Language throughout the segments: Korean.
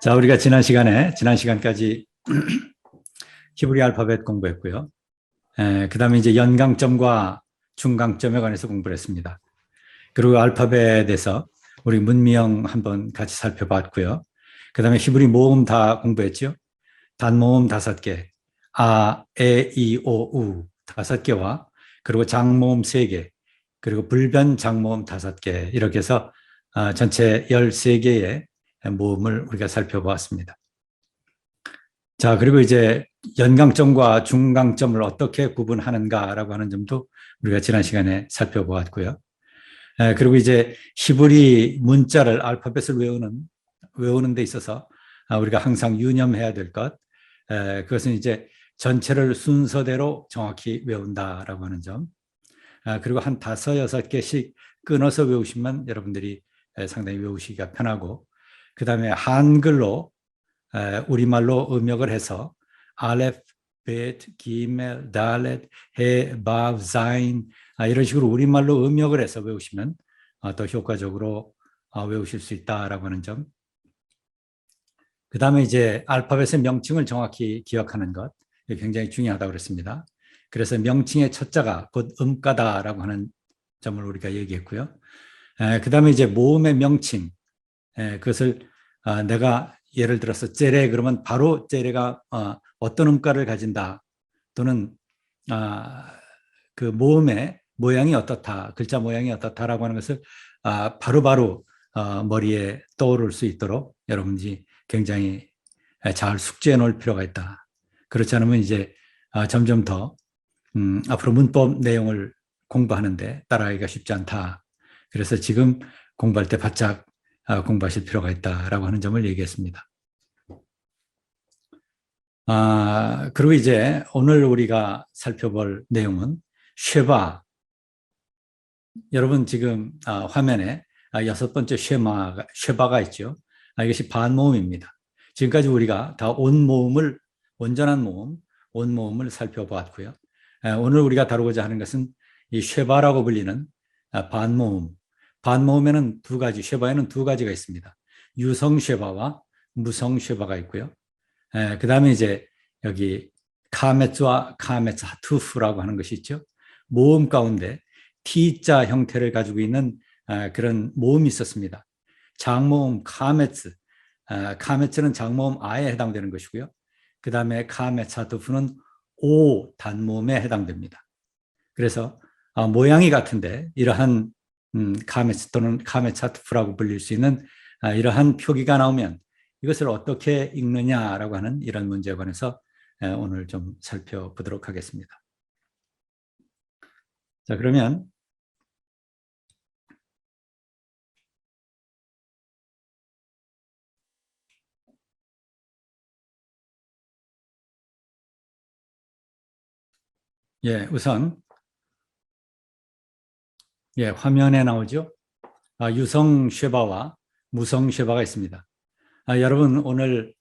자, 우리가 지난 시간까지 히브리 알파벳 공부했고요. 그 다음에 이제 연강점과 중강점에 관해서 공부를 했습니다. 그리고 알파벳에서 우리 문미형 한번 같이 살펴봤고요. 그 다음에 히브리 모음 다 공부했죠. 단모음 5개, 아, 에, 이, 오, 우 5개와 그리고 장모음 3개, 그리고 불변 장모음 5개 이렇게 해서 전체 13개의 모음을 우리가 살펴보았습니다. 자, 그리고 이제 연강점과 중강점을 어떻게 구분하는가라고 하는 점도 우리가 지난 시간에 살펴보았고요. 그리고 이제 히브리 문자를 알파벳을 외우는 데 있어서 우리가 항상 유념해야 될 것, 그것은 이제 전체를 순서대로 정확히 외운다라고 하는 점. 그리고 한 5, 6개씩 끊어서 외우시면 여러분들이 상당히 외우시기가 편하고, 그 다음에 한글로 우리말로 음역을 해서 알레프, 베트, 기멜, 달렛, 해, 바브, 자인 이런 식으로 우리말로 음역을 해서 외우시면 더 효과적으로 외우실 수 있다라고 하는 점. 그 다음에 이제 알파벳의 명칭을 정확히 기억하는 것 굉장히 중요하다고 그랬습니다. 그래서 명칭의 첫 자가 곧 음가다라고 하는 점을 우리가 얘기했고요. 그 다음에 이제 모음의 명칭, 그것을 내가 예를 들어서 째레 그러면 바로 째레가 어떤 음가를 가진다 또는 그 모음의 모양이 어떻다, 글자 모양이 어떻다라고 하는 것을 바로바로 머리에 떠오를 수 있도록 여러분들이 굉장히 잘 숙지해 놓을 필요가 있다. 그렇지 않으면 이제 점점 더 앞으로 문법 내용을 공부하는데 따라하기가 쉽지 않다. 그래서 지금 공부할 때 바짝 공부하실 필요가 있다라고 하는 점을 얘기했습니다. 그리고 이제 오늘 우리가 살펴볼 내용은 쉐바. 여러분 지금 화면에 6번째 쉐바가 있죠. 이것이 반모음입니다. 지금까지 우리가 다 온모음을, 온전한 모음, 온모음을 살펴보았고요. 오늘 우리가 다루고자 하는 것은 이 쉐바라고 불리는 반모음. 반모음에는 두 가지, 쉐바에는 두 가지가 있습니다. 유성 쉐바와 무성 쉐바가 있고요. 그 다음에 이제 여기 카메츠와 카메츠하투프라고 하는 것이 있죠. 모음 가운데 T자 형태를 가지고 있는 그런 모음이 있었습니다. 장모음 카메츠, 카메츠는 장모음 아에 해당되는 것이고요. 그 다음에 카메츠하투프는 오 단모음에 해당됩니다. 그래서 모양이 같은데 이러한 카메츠 또는 카메츠하투프라고 불릴 수 있는 이러한 표기가 나오면 이것을 어떻게 읽느냐라고 하는 이런 문제에 관해서 오늘 좀 살펴보도록 하겠습니다. 자, 그러면 우선 화면에 나오죠. 유성 쉐바와 무성 쉐바가 있습니다. 여러분 오늘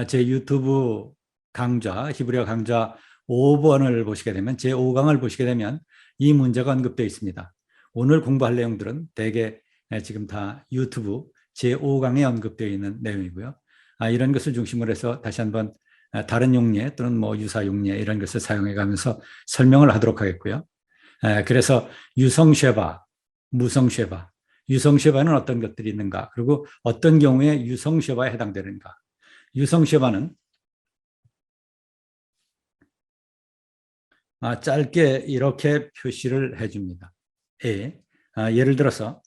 제 유튜브 강좌, 히브리어 강좌 5번을 보시게 되면, 제 5강을 보시게 되면 이 문제가 언급되어 있습니다. 오늘 공부할 내용들은 대개 지금 다 유튜브 제 5강에 언급되어 있는 내용이고요. 이런 것을 중심으로 해서 다시 한번 다른 용례 또는 뭐 유사 용례 이런 것을 사용해 가면서 설명을 하도록 하겠고요. 그래서 유성쉐바, 무성쉐바, 유성쉐바는 어떤 것들이 있는가, 그리고 어떤 경우에 유성쉐바에 해당되는가. 유성쉐바는 짧게 이렇게 표시를 해줍니다. 예를 들어서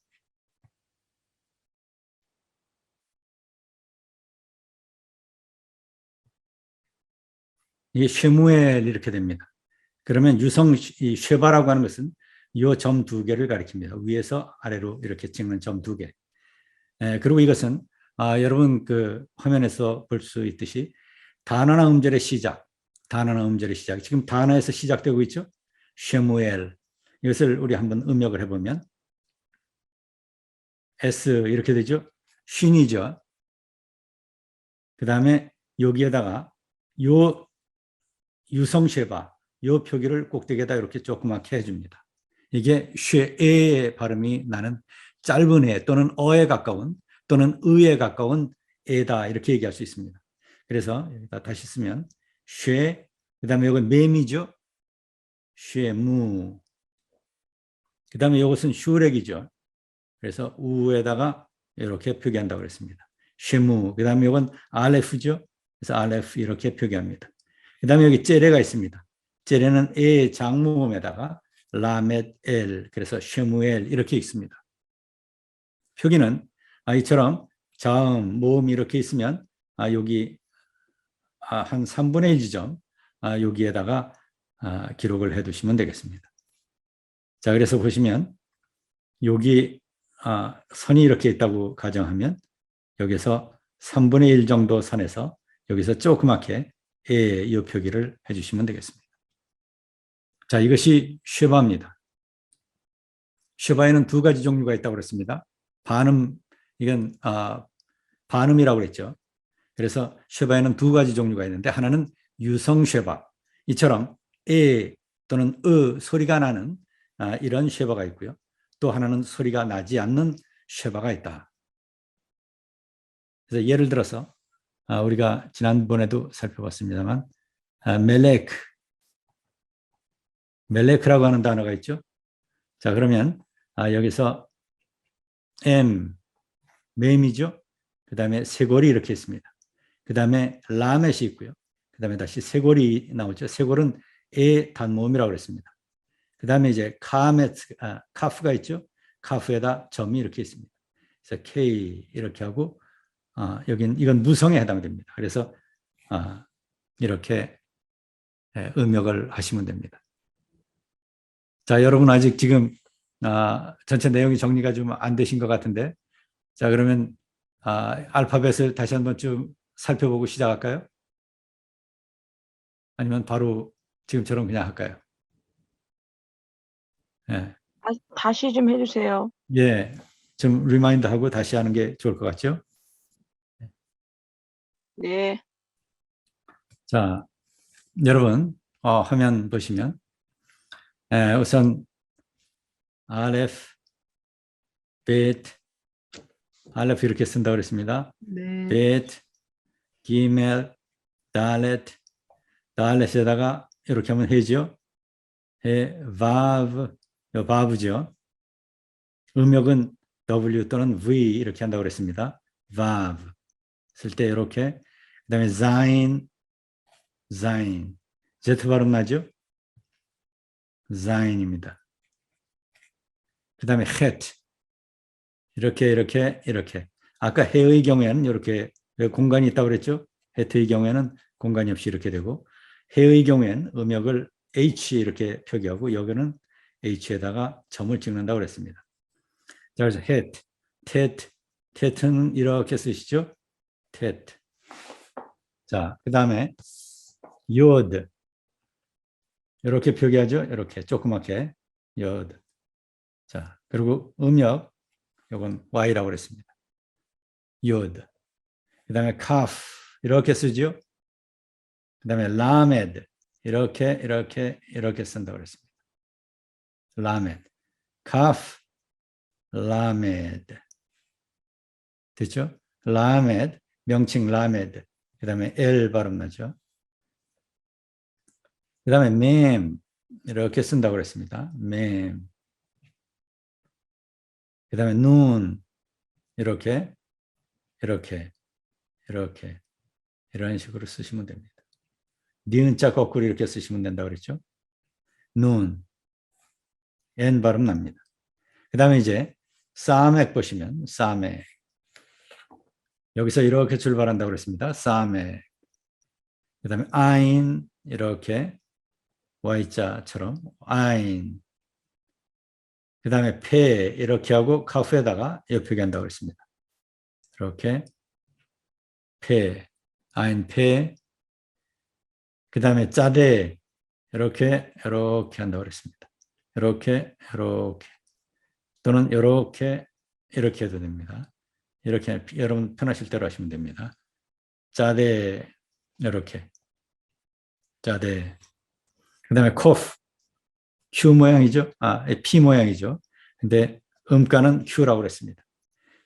이게 쉐무엘 이렇게 됩니다. 그러면 이 쉐바라고 하는 것은 이 점 2개를 가리킵니다. 위에서 아래로 이렇게 찍는 점 2개. 그리고 이것은 여러분 그 화면에서 볼 수 있듯이 단어나 음절의 시작, 단어나 음절의 시작. 지금 단어에서 시작되고 있죠. 쉐무엘. 이것을 우리 한번 음역을 해보면 S 이렇게 되죠. 쉰이죠. 그 다음에 여기에다가 요 유성쉐바, 요 표기를 꼭대기에다 이렇게 조그맣게 해줍니다. 이게 쉐에의 발음이 나는 짧은 에 또는 어에 가까운 또는 의에 가까운 에다 이렇게 얘기할 수 있습니다. 그래서 여기다 다시 쓰면 쉐, 그다음에 이건 맴이죠. 쉐무. 그다음에 이것은 슈렉이죠. 그래서 우에다가 이렇게 표기한다고 그랬습니다. 쉐무. 그다음에 이건 알레프죠. 그래서 알레프 이렇게 표기합니다. 그다음에 여기 째레가 있습니다. 째레는 에 장모음에다가 라멧 엘, 그래서 쉐무엘 이렇게 있습니다. 표기는 이처럼 자음, 모음이 이렇게 있으면 여기 한 3분의 1 지점 여기에다가 기록을 해 두시면 되겠습니다. 자, 그래서 보시면 여기 선이 이렇게 있다고 가정하면 여기서 3분의 1 정도 선에서 여기서 조그맣게 이 표기를 해주시면 되겠습니다. 자, 이것이 쉐바입니다. 쉐바에는 두 가지 종류가 있다고 그랬습니다. 반음, 이건 반음이라고 그랬죠. 그래서 쉐바에는 두 가지 종류가 있는데 하나는 유성 쉐바, 이처럼 에 또는 소리가 나는 이런 쉐바가 있고요. 또 하나는 소리가 나지 않는 쉐바가 있다. 그래서 예를 들어서 우리가 지난번에도 살펴봤습니다만 멜레크라고 하는 단어가 있죠. 자, 그러면 여기서 맴이죠. 그 다음에 쇄골이 이렇게 있습니다. 그 다음에 라멧이 있고요. 그 다음에 다시 쇄골이 나오죠. 쇄골은 에 단모음이라고 그랬습니다. 그 다음에 이제 카프가 있죠. 카프에다 점이 이렇게 있습니다. 그래서 K 이렇게 하고 이건 무성에 해당됩니다. 그래서 이렇게 음역을 하시면 됩니다. 자, 여러분 아직 지금 전체 내용이 정리가 좀 안 되신 것 같은데, 자, 그러면 알파벳을 다시 한번 좀 살펴보고 시작할까요? 아니면 바로 지금처럼 그냥 할까요? 예. 다시 좀 해주세요. 예, 좀 리마인드하고 다시 하는 게 좋을 것 같죠? 네. 자, 여러분 화면 보시면 우선 알레프, 베트, 알레프 이렇게 쓴다고 그랬습니다. 네. 베트, 기멜, 달렛, 달렛에다가 이렇게 하면 해죠. 해, 바브, 바브죠. 음역은 W 또는 V 이렇게 한다고 그랬습니다. 바브 쓸 때 이렇게. 그 다음에 자인, Z 발음 나죠? 자인입니다. 그 다음에 het 이렇게 아까 해의 경우에는 이렇게 공간이 있다고 그랬죠? het의 경우에는 공간이 없이 이렇게 되고, 해의 경우에는 음역을 H 이렇게 표기하고 여기는 H에다가 점을 찍는다고 그랬습니다. 자, 그래서 het, tet는 이렇게 쓰시죠? tet. 자, 그 다음에 yod 이렇게 표기하죠? 이렇게 조그맣게 yod. 자, 그리고 음역 이건 Y라고 그랬습니다. yod. 그 다음에 kaf 이렇게 쓰죠? 그 다음에 lamed 이렇게 쓴다고 그랬습니다. lamed. kaf, lamed. 됐죠? lamed, 명칭 lamed. 그 다음에 L 발음 나죠? 그 다음에 mem 이렇게 쓴다고 그랬습니다. mem. 그 다음에 눈 이렇게 이런 식으로 쓰시면 됩니다. 니은자 거꾸로 이렇게 쓰시면 된다고 그랬죠? 눈, N 발음 납니다. 그 다음에 이제 사맥 보시면 사맥 여기서 이렇게 출발한다고 그랬습니다. 사맥. 그 다음에 아인 이렇게 Y자처럼 아인. 그 다음에 페 이렇게 하고 카프에다가 옆에 한다고 그랬습니다. 이렇게 페, 아인 페. 그 다음에 짜데 이렇게 한다고 그랬습니다. 이렇게 또는 이렇게 해도 됩니다. 이렇게 여러분 편하실 대로 하시면 됩니다. 짜데 이렇게 짜데. 그 다음에 코프 Q 모양이죠. P 모양이죠. 근데 음가는 Q라고 그랬습니다.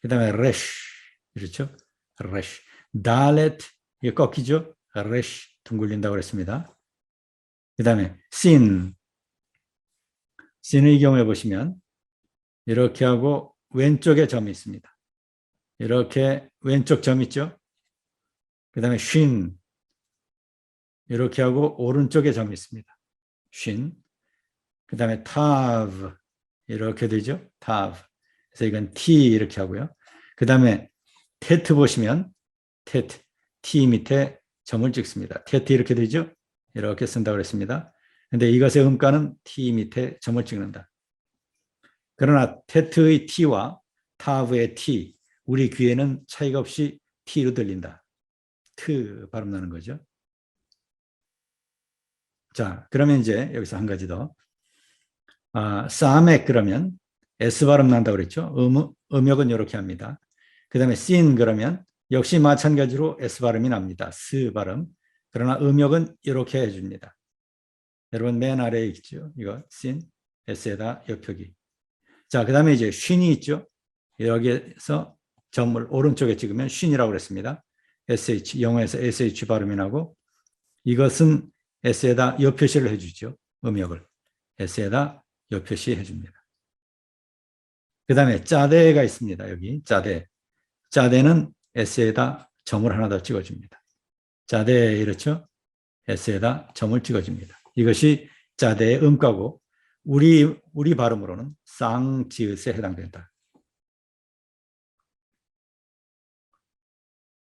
그 다음에 래쉬 그렇죠. 래쉬. 달렛 이게 꺾이죠. 레쉬 둥글린다고 그랬습니다. 그 다음에 신의 경우에 보시면 이렇게 하고 왼쪽에 점이 있습니다. 이렇게 왼쪽 점 있죠. 그 다음에 쉰 이렇게 하고 오른쪽에 점이 있습니다. 쉰. 그 다음에 타브 이렇게 되죠. 타브. 그래서 이건 T 이렇게 하고요. 그 다음에 테트 보시면 테트 T 밑에 점을 찍습니다. 테트 이렇게 되죠. 이렇게 쓴다고 그랬습니다. 근데 이것의 음가는 T 밑에 점을 찍는다. 그러나 테트의 T와 타브의 T 우리 귀에는 차이가 없이 T로 들린다. 트 발음 나는 거죠. 자, 그러면 이제 여기서 한 가지 더. 사맥 그러면 S 발음 난다고 그랬죠. 음역은 이렇게 합니다. 그 다음에 씬 그러면 역시 마찬가지로 S 발음이 납니다. 스 발음. 그러나 음역은 이렇게 해줍니다. 여러분 맨 아래에 있죠. 이거 씬, S에다 옆표기. 자, 그 다음에 이제 쉰이 있죠. 여기에서 점을 오른쪽에 찍으면 쉰이라고 그랬습니다. SH, 영어에서 SH 발음이 나고 이것은 S에다 옆표시를 해주죠. 음역을. S에다 옆표시 해줍니다. 그 다음에 짜대가 있습니다. 여기 짜대. 짜대는 S에다 점을 하나 더 찍어줍니다. 짜대 이렇죠? S에다 점을 찍어줍니다. 이것이 짜대의 음가고 우리 발음으로는 쌍지읒에 해당된다.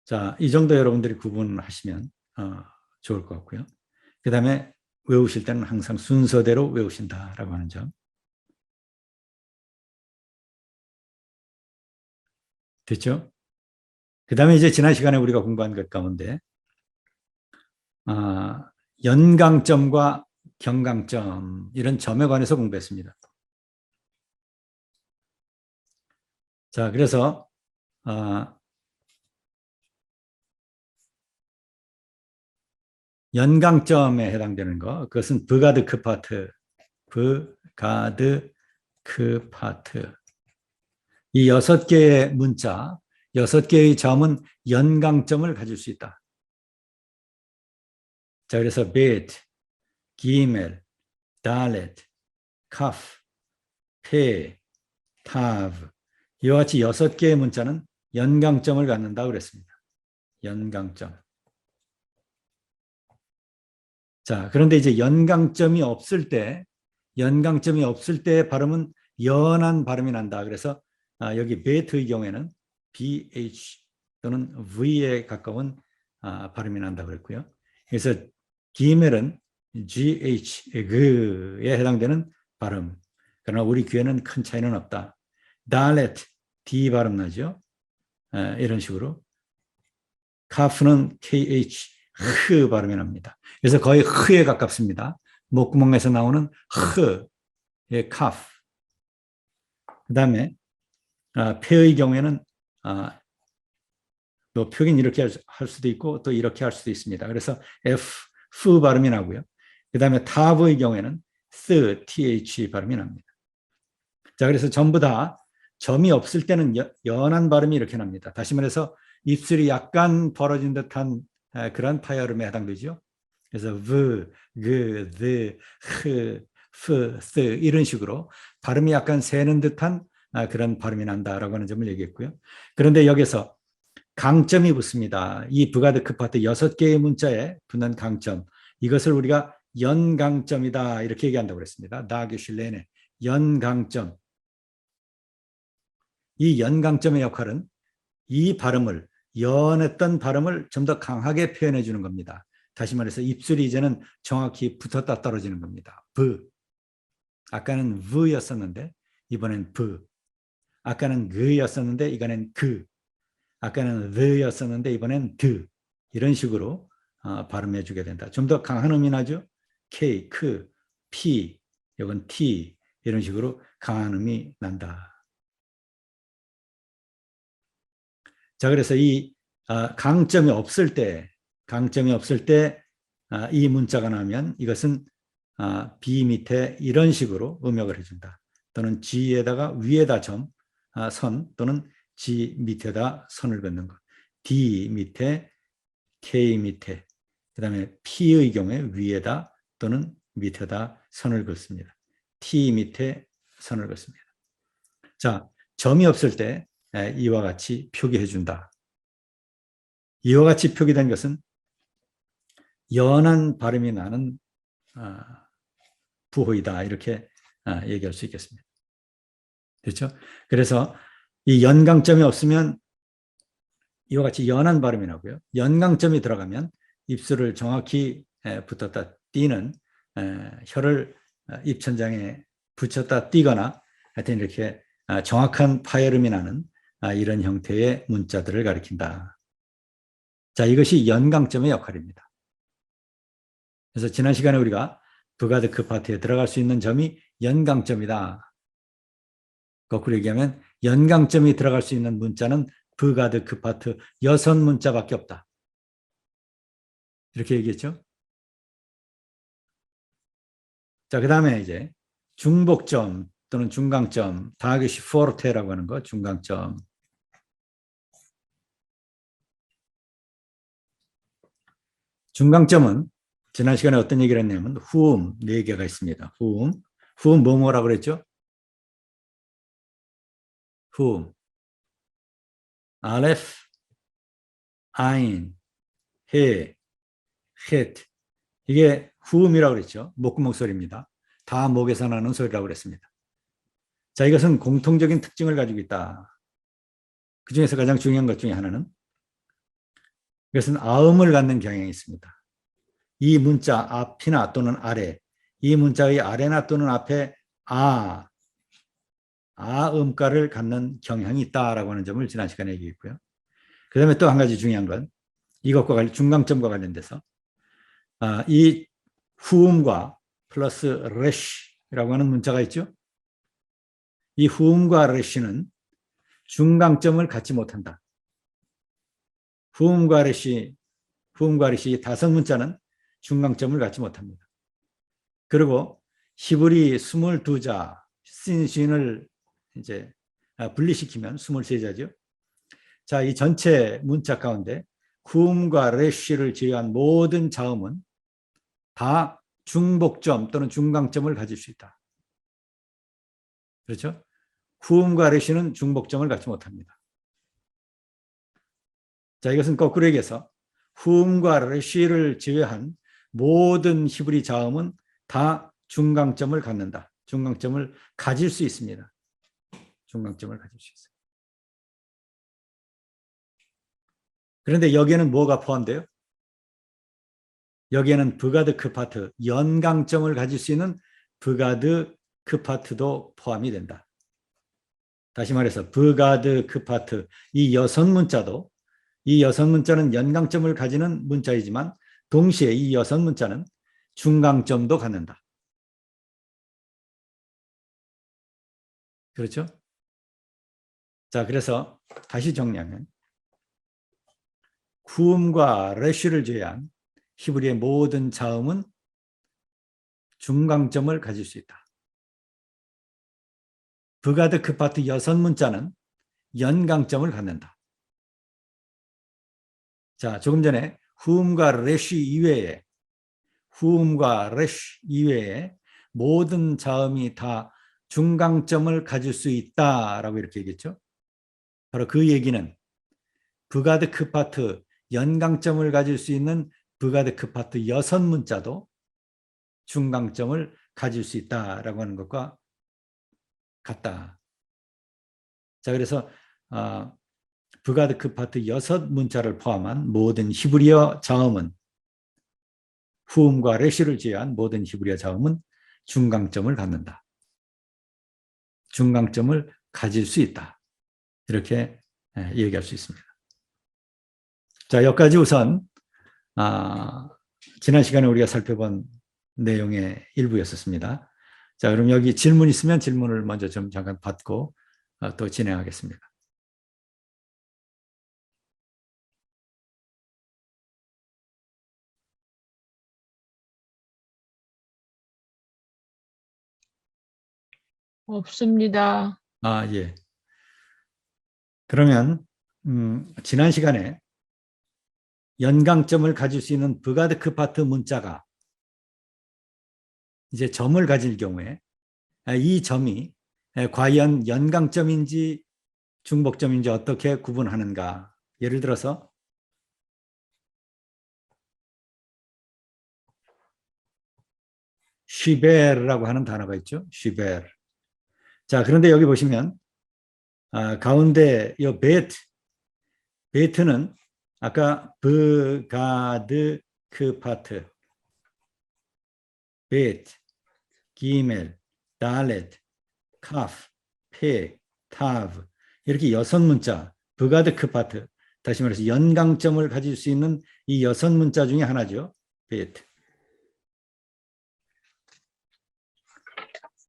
자, 이 정도 여러분들이 구분하시면 좋을 것 같고요. 그 다음에 외우실 때는 항상 순서대로 외우신다라고 하는 점. 됐죠? 그 다음에 이제 지난 시간에 우리가 공부한 것 가운데 연강점과 경강점 이런 점에 관해서 공부했습니다. 자, 그래서 연강점에 해당되는 거 그것은 브가드크 파트, 브가드크 파트. 이 6개의 문자, 6개의 점은 연강점을 가질 수 있다. 자, 그래서 베트, 기멜, 달렛, 카프, 페, 타브 이와 같이 6개의 문자는 연강점을 갖는다고 그랬습니다. 연강점. 자, 그런데 이제 연강점이 없을 때 발음은 연한 발음이 난다. 그래서 여기 베트의 경우에는 BH 또는 V에 가까운 발음이 난다고 그랬고요. 그래서 기멜은 GH, 그에 해당되는 발음. 그러나 우리 귀에는 큰 차이는 없다. 달렛, D 발음 나죠. 이런 식으로. 카프는 KH, 흐 발음이 납니다. 그래서 거의 흐에 가깝습니다. 목구멍에서 나오는 흐의 카프. 그 다음에 폐의 경우에는 또 표기는 이렇게 할 수도 있고 또 이렇게 할 수도 있습니다. 그래서 F, 프 발음이 나고요. 그 다음에 타브의 경우에는 th, th 발음이 납니다. 자, 그래서 전부 다 점이 없을 때는 연한 발음이 이렇게 납니다. 다시 말해서 입술이 약간 벌어진 듯한 그런 파열음에 해당되죠. 그래서 v, g, the, h, f, th 이런 식으로 발음이 약간 새는 듯한 그런 발음이 난다라고 하는 점을 얘기했고요. 그런데 여기서 강점이 붙습니다. 이 브가드크 파트 6개의 문자에 붙는 강점. 이것을 우리가 연강점이다 이렇게 얘기한다고 그랬습니다. 다게슐레네 연강점. 이 연강점의 역할은 이 발음을 연했던 발음을 좀 더 강하게 표현해 주는 겁니다. 다시 말해서 입술이 이제는 정확히 붙었다 떨어지는 겁니다. 브. 아까는 v였었는데 이번엔 브. 아까는 그였었는데 이번엔 그. 아까는 the였었는데 이번엔 the. 이런 식으로 발음해 주게 된다. 좀 더 강한 음이 나죠. K, 크, P, 이건 T 이런 식으로 강한 음이 난다. 자, 그래서 이 강점이 없을 때 이 문자가 나오면 이것은 B 밑에 이런 식으로 음역을 해준다. 또는 G에다가 위에다 점, 선 또는 G 밑에다 선을 긋는 것. D 밑에 K 밑에 그다음에 P의 경우에 위에다 또는 밑에다 선을 긋습니다. T 밑에 선을 긋습니다. 자, 점이 없을 때 이와 같이 표기해 준다. 이와 같이 표기된 것은 연한 발음이 나는 부호이다. 이렇게 얘기할 수 있겠습니다. 그렇죠? 그래서 이 연강점이 없으면 이와 같이 연한 발음이 나고요. 연강점이 들어가면 입술을 정확히 붙었다 띄는 혀를 입천장에 붙였다 띄거나 하여튼 이렇게 정확한 파열음이 나는 이런 형태의 문자들을 가리킨다. 자, 이것이 연강점의 역할입니다. 그래서 지난 시간에 우리가 부가드크 파트에 들어갈 수 있는 점이 연강점이다. 거꾸로 얘기하면 연강점이 들어갈 수 있는 문자는 부가드크 파트 6문자밖에 없다. 이렇게 얘기했죠. 자, 그 다음에 이제 중복점 또는 중강점, 다하기시 포르테라고 하는 거, 중강점. 중강점은 지난 시간에 어떤 얘기를 했냐면 후음 4개가 있습니다. 후음 뭐라고 그랬죠? 후음 알레프, 아인, 해, 헷. 이게 후음이라고 그랬죠. 목구멍 소리입니다. 다 목에서 나는 소리라고 그랬습니다. 자, 이것은 공통적인 특징을 가지고 있다. 그 중에서 가장 중요한 것 중에 하나는 이것은 아음을 갖는 경향이 있습니다. 이 문자 앞이나 또는 아래, 이 문자의 아래나 또는 앞에 아음가를 갖는 경향이 있다라고 하는 점을 지난 시간에 얘기했고요. 그 다음에 또 한 가지 중요한 건 이것과 중강점과 관련돼서 이 후음과 플러스 레쉬라고 하는 문자가 있죠. 이 후음과 레쉬는 중강점을 갖지 못한다. 후음과 레쉬 5문자는 중강점을 갖지 못합니다. 그리고 히브리 22자 신신을 이제 분리시키면 23자죠. 자, 이 전체 문자 가운데 후음과 레쉬를 제외한 모든 자음은 다 중복점 또는 중강점을 가질 수 있다. 그렇죠? 후음과 레쉬는 중복점을 갖지 못합니다. 자, 이것은 거꾸로 얘기해서 후음과 레쉬를 제외한 모든 히브리 자음은 다 중강점을 갖는다. 중강점을 가질 수 있습니다. 중강점을 가질 수 있어요. 그런데 여기에는 뭐가 포함돼요? 여기에는 부가드크 파트, 연강점을 가질 수 있는 부가드크 파트도 포함이 된다. 다시 말해서 부가드크 파트, 이 6문자도 이 6문자는 연강점을 가지는 문자이지만 동시에 이 6문자는 중강점도 갖는다. 그렇죠? 자, 그래서 다시 정리하면 후음과 레쉬를 제외한 히브리의 모든 자음은 중강점을 가질 수 있다. 부가드크 파트 6문자는 연강점을 갖는다. 자, 조금 전에 후음과 레쉬 이외에 모든 자음이 다 중강점을 가질 수 있다라고 이렇게 얘기했죠. 바로 그 얘기는 부가드크 파트 연강점을 가질 수 있는 부가드크 파트 6문자도 중강점을 가질 수 있다라고 하는 것과 같다. 자, 그래서 부가드크 파트 6문자를 포함한 모든 히브리어 자음은 후음과 레쉬를 제외한 모든 히브리어 자음은 중강점을 갖는다. 중강점을 가질 수 있다. 이렇게 얘기할 수 있습니다. 자, 여기까지 우선 지난 시간에 우리가 살펴본 내용의 일부였었습니다. 자, 그럼 여기 질문 있으면 질문을 먼저 좀 잠깐 받고 또 진행하겠습니다. 없습니다. 예. 그러면 지난 시간에 연강점을 가질 수 있는 브가드크 파트 문자가 이제 점을 가질 경우에 이 점이 과연 연강점인지 중복점인지 어떻게 구분하는가. 예를 들어서 쉬베르라고 하는 단어가 있죠. 쉬베르. 자, 그런데 여기 보시면 가운데 이 베트는 아까 브가드크 파트, 베트, 기멜, 달렛, 카프, 페, 타브 이렇게 6문자, 브가드크 파트, 다시 말해서 연강점을 가질 수 있는 이 6문자 중에 하나죠. 베트.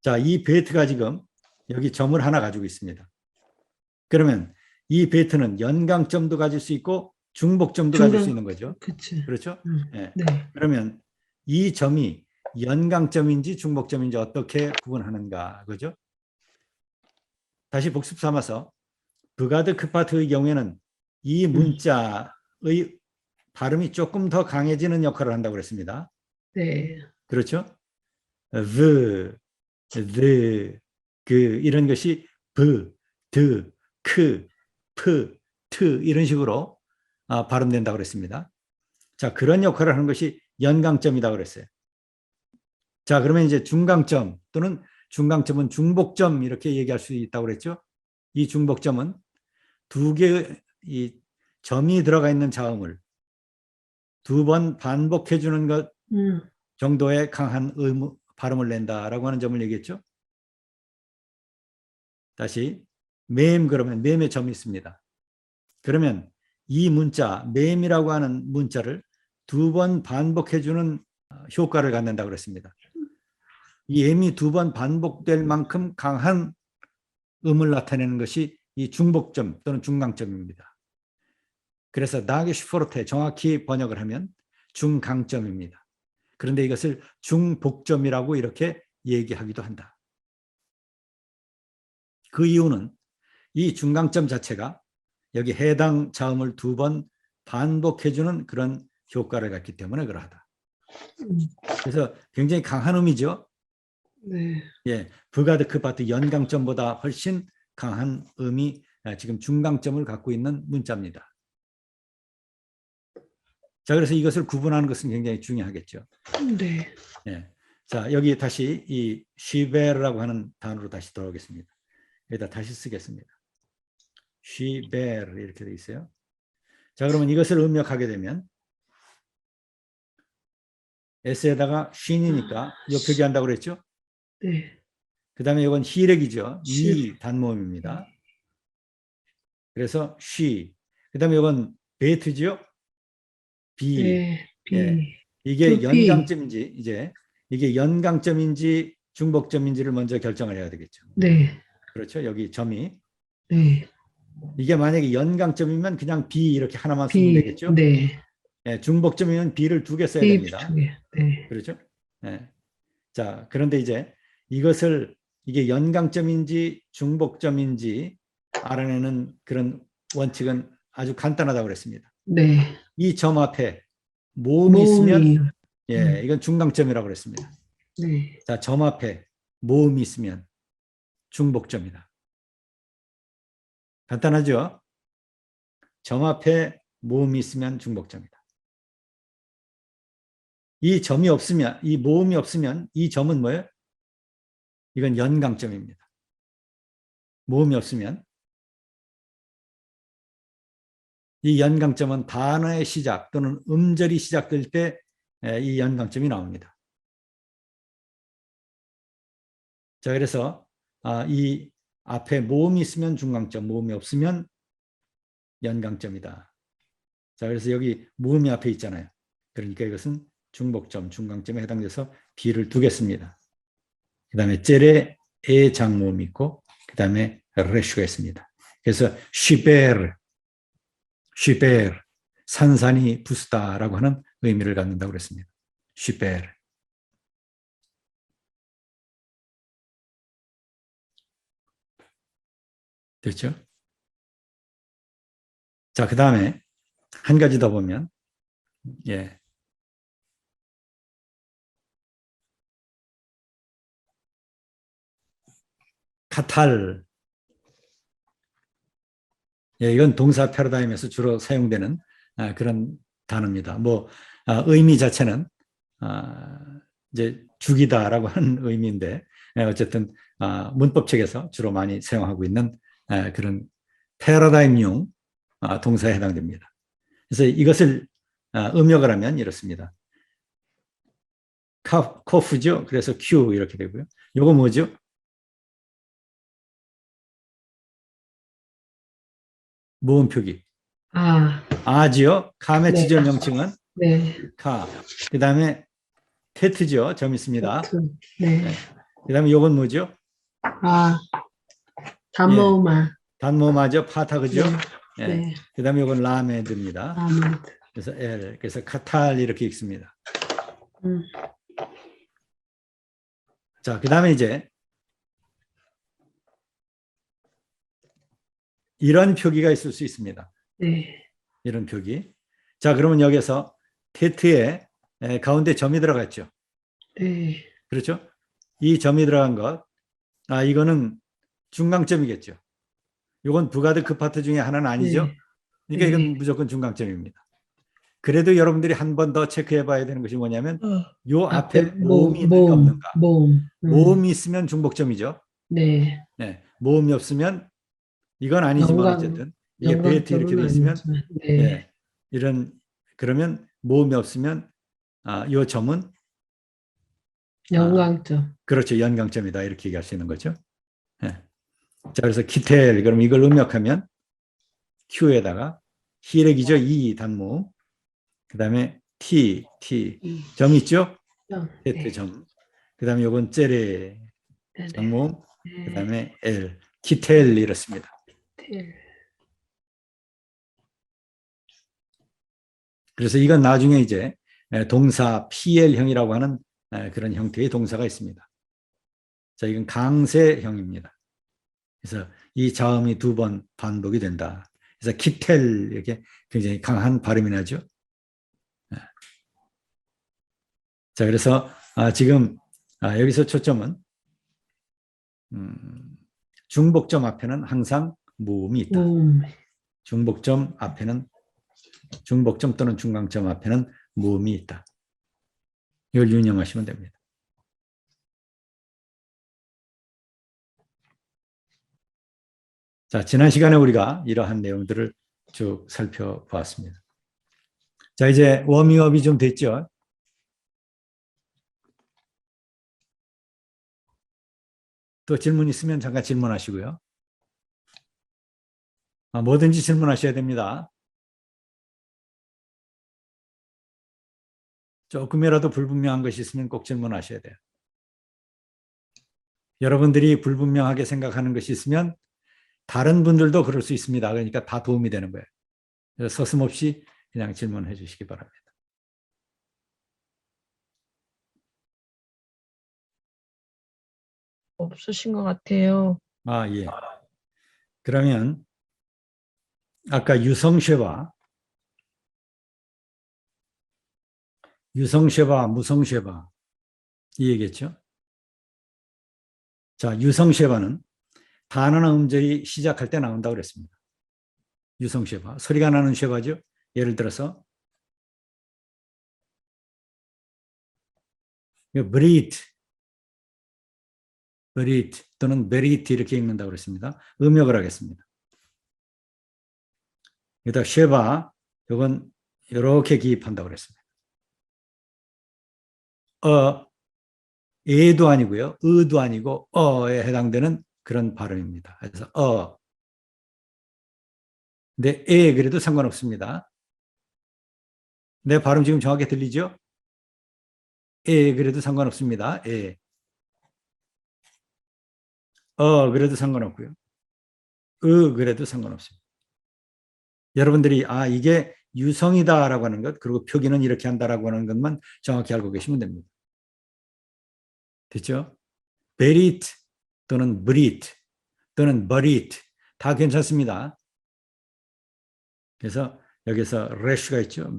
자, 이 베트가 지금 여기 점을 하나 가지고 있습니다. 그러면 이 베트는 연강점도 가질 수 있고 중복점도 가질 수 있는 거죠. 그치. 그렇죠? 네. 네. 그러면 이 점이 연강점인지 중복점인지 어떻게 구분하는가, 그죠? 다시 복습 삼아서 브가드크 파트의 경우에는 이 문자의 발음이 조금 더 강해지는 역할을 한다고 그랬습니다. 네. 그렇죠? 이런 것이 이런 식으로 발음된다고 그랬습니다. 자, 그런 역할을 하는 것이 연강점이라고 그랬어요. 자, 그러면 이제 중강점 또는 중강점은 중복점 이렇게 얘기할 수 있다고 그랬죠. 이 중복점은 두 개의 이 점이 들어가 있는 자음을 두 번 반복해 주는 것 정도의 강한 발음을 낸다라고 하는 점을 얘기했죠. 다시 그러면 맴의 점이 있습니다. 그러면 이 문자 맴이라고 하는 문자를 두 번 반복해 주는 효과를 갖는다고 그랬습니다. 이 맴이 두 번 반복될 만큼 강한 음을 나타내는 것이 이 중복점 또는 중강점입니다. 그래서 나게슈포르테 정확히 번역을 하면 중강점입니다. 그런데 이것을 중복점이라고 이렇게 얘기하기도 한다. 그 이유는 이 중강점 자체가 여기 해당 자음을 두 번 반복해주는 그런 효과를 갖기 때문에 그러하다. 그래서 굉장히 강한 음이죠. 네. 예, 브가드크 파트 연강점보다 훨씬 강한 음이 지금 중강점을 갖고 있는 문자입니다. 자, 그래서 이것을 구분하는 것은 굉장히 중요하겠죠. 네. 예. 자, 여기 다시 이 쉬베르라고 하는 단어로 다시 돌아오겠습니다. 여기다 다시 쓰겠습니다. 쉬베르 이렇게 되어 있어요. 자, 그러면 이것을 음력하게 되면 S에다가 쉰이니까 요 표기한다고 그랬죠? 네. 그 다음에 이건 히렉이죠. 시. 이 단모음입니다. 그래서 쉬. 그 다음에 이건 베트죠? 비. 네. 비. 예. 이게 두피. 연강점인지 이게 연강점인지 중복점인지를 먼저 결정을 해야 되겠죠. 네. 그렇죠? 여기 점이. 네. 이게 만약에 연강점이면 그냥 비 이렇게 하나만 쓰면 비. 되겠죠? 네. 예, 중복점이면 비를 2개 써야 비 됩니다. 2개. 네. 그렇죠? 예. 자, 그런데 이제 이것을 이게 연강점인지 중복점인지 알아내는 그런 원칙은 아주 간단하다고 그랬습니다. 네. 이 점 앞에 모음이 있으면 모음이. 예, 이건 중강점이라고 그랬습니다. 네. 자, 점 앞에 모음이 있으면 중복점이다. 간단하죠? 점 앞에 모음이 있으면 중복점이다. 이 점이 없으면, 이 모음이 없으면 이 점은 뭐예요? 이건 연강점입니다. 모음이 없으면 이 연강점은 단어의 시작 또는 음절이 시작될 때 이 연강점이 나옵니다. 자, 그래서 이 앞에 모음이 있으면 중강점, 모음이 없으면 연강점이다. 자, 그래서 여기 모음이 앞에 있잖아요. 그러니까 이것은 중복점, 중강점에 해당돼서 B를 두겠습니다. 그 다음에 젤에 에 장모음이 있고 그 다음에 레슈가 있습니다. 그래서 쉬베르, 산산이 부수다라고 하는 의미를 갖는다고 그랬습니다. 쉬베르. 됐죠? 자, 그 다음에 한 가지 더 보면 예. 카탈. 예, 이건 동사 패러다임에서 주로 사용되는 그런 단어입니다. 뭐 의미 자체는 이제 죽이다라고 하는 의미인데 어쨌든 문법책에서 주로 많이 사용하고 있는 그런 패러다임용 동사에 해당됩니다. 그래서 이것을 음역을 하면 이렇습니다. 코프죠. 그래서 Q 이렇게 되고요. 이거 뭐죠? 모음 표기. 아지요. 카의 네. 지절 명칭은 네. 카. 그 다음에 테트죠. 점 있습니다. 네. 그 다음에 이건 뭐죠? 단모마. 단모마죠. 파타 그죠? 네. 예. 네. 그 다음에 이건 라메드입니다. 아몬드. 그래서 L. 그래서 카탈 이렇게 읽습니다. 자, 그 다음에 이제 이런 표기가 있을 수 있습니다. 네. 이런 표기. 자, 그러면 여기서 테트에 가운데 점이 들어갔죠. 네. 그렇죠? 이 점이 들어간 것, 이거는 중간점이겠죠. 이건 부가드 그 파트 중에 하나는 아니죠. 네. 그러니까 이건 네. 무조건 중간점입니다. 그래도 여러분들이 한 번 더 체크해 봐야 되는 것이 뭐냐면 요 앞에 모음이 있는가 없는가. 모음이 있으면 중복점이죠. 네. 네. 모음이 없으면 이건 아니지만 어쨌든 이게 베이트 이렇게 돼 있으면 네. 예, 이런 그러면 모음이 없으면 요 점은 연강점. 그렇죠. 연강점이다 이렇게 얘기할 수 있는 거죠. 예. 자, 그래서 기텔 그럼 이걸 음역하면 Q에다가 히렉이죠. 이 단모. 그다음에 T 점 있죠? 테트 점. 그다음에 요건 째레 장모음. 그다음에 L 기텔 이렇습니다. 그래서 이건 나중에 이제 동사 PL형이라고 하는 그런 형태의 동사가 있습니다. 자, 이건 강세형입니다. 그래서 이 자음이 2번 반복이 된다. 그래서 기텔 이렇게 굉장히 강한 발음이 나죠. 자, 그래서 지금 여기서 초점은 중복점 앞에는 항상 모음이 있다. 중복점 앞에는 중복점 또는 중간점 앞에는 모음이 있다. 이걸 유념하시면 됩니다. 자, 지난 시간에 우리가 이러한 내용들을 쭉 살펴보았습니다. 자, 이제 워밍업이 좀 됐죠? 또 질문 있으면 잠깐 질문하시고요. 뭐든지 질문하셔야 됩니다. 조금이라도 불분명한 것이 있으면 꼭 질문하셔야 돼요. 여러분들이 불분명하게 생각하는 것이 있으면 다른 분들도 그럴 수 있습니다. 그러니까 다 도움이 되는 거예요. 그래서 서슴없이 그냥 질문해 주시기 바랍니다. 없으신 것 같아요. 예. 그러면 아까 유성쉐바, 무성쉐바 이 얘기했죠. 자, 유성쉐바는 단어나 음절이 시작할 때 나온다고 그랬습니다. 유성쉐바, 소리가 나는 쉐바죠. 예를 들어서 브리트 또는 베리트 이렇게 읽는다고 그랬습니다. 음역을 하겠습니다. 여기다 쉐바, 이건 이렇게 기입한다고 그랬습니다. 에도 아니고요. 의도 아니고 어에 해당되는 그런 발음입니다. 그래서 근데 에 그래도 상관없습니다. 내 발음 지금 정확히 들리죠? 에 그래도 상관없습니다. 에. 그래도 상관없고요. 그래도 상관없습니다. 여러분들이 이게 유성이다라고 하는 것, 그리고 표기는 이렇게 한다라고 하는 것만 정확히 알고 계시면 됩니다. 됐죠? 베리트 또는 브리트 또는 버리트 다 괜찮습니다. 그래서 여기서 래쉬가 있죠.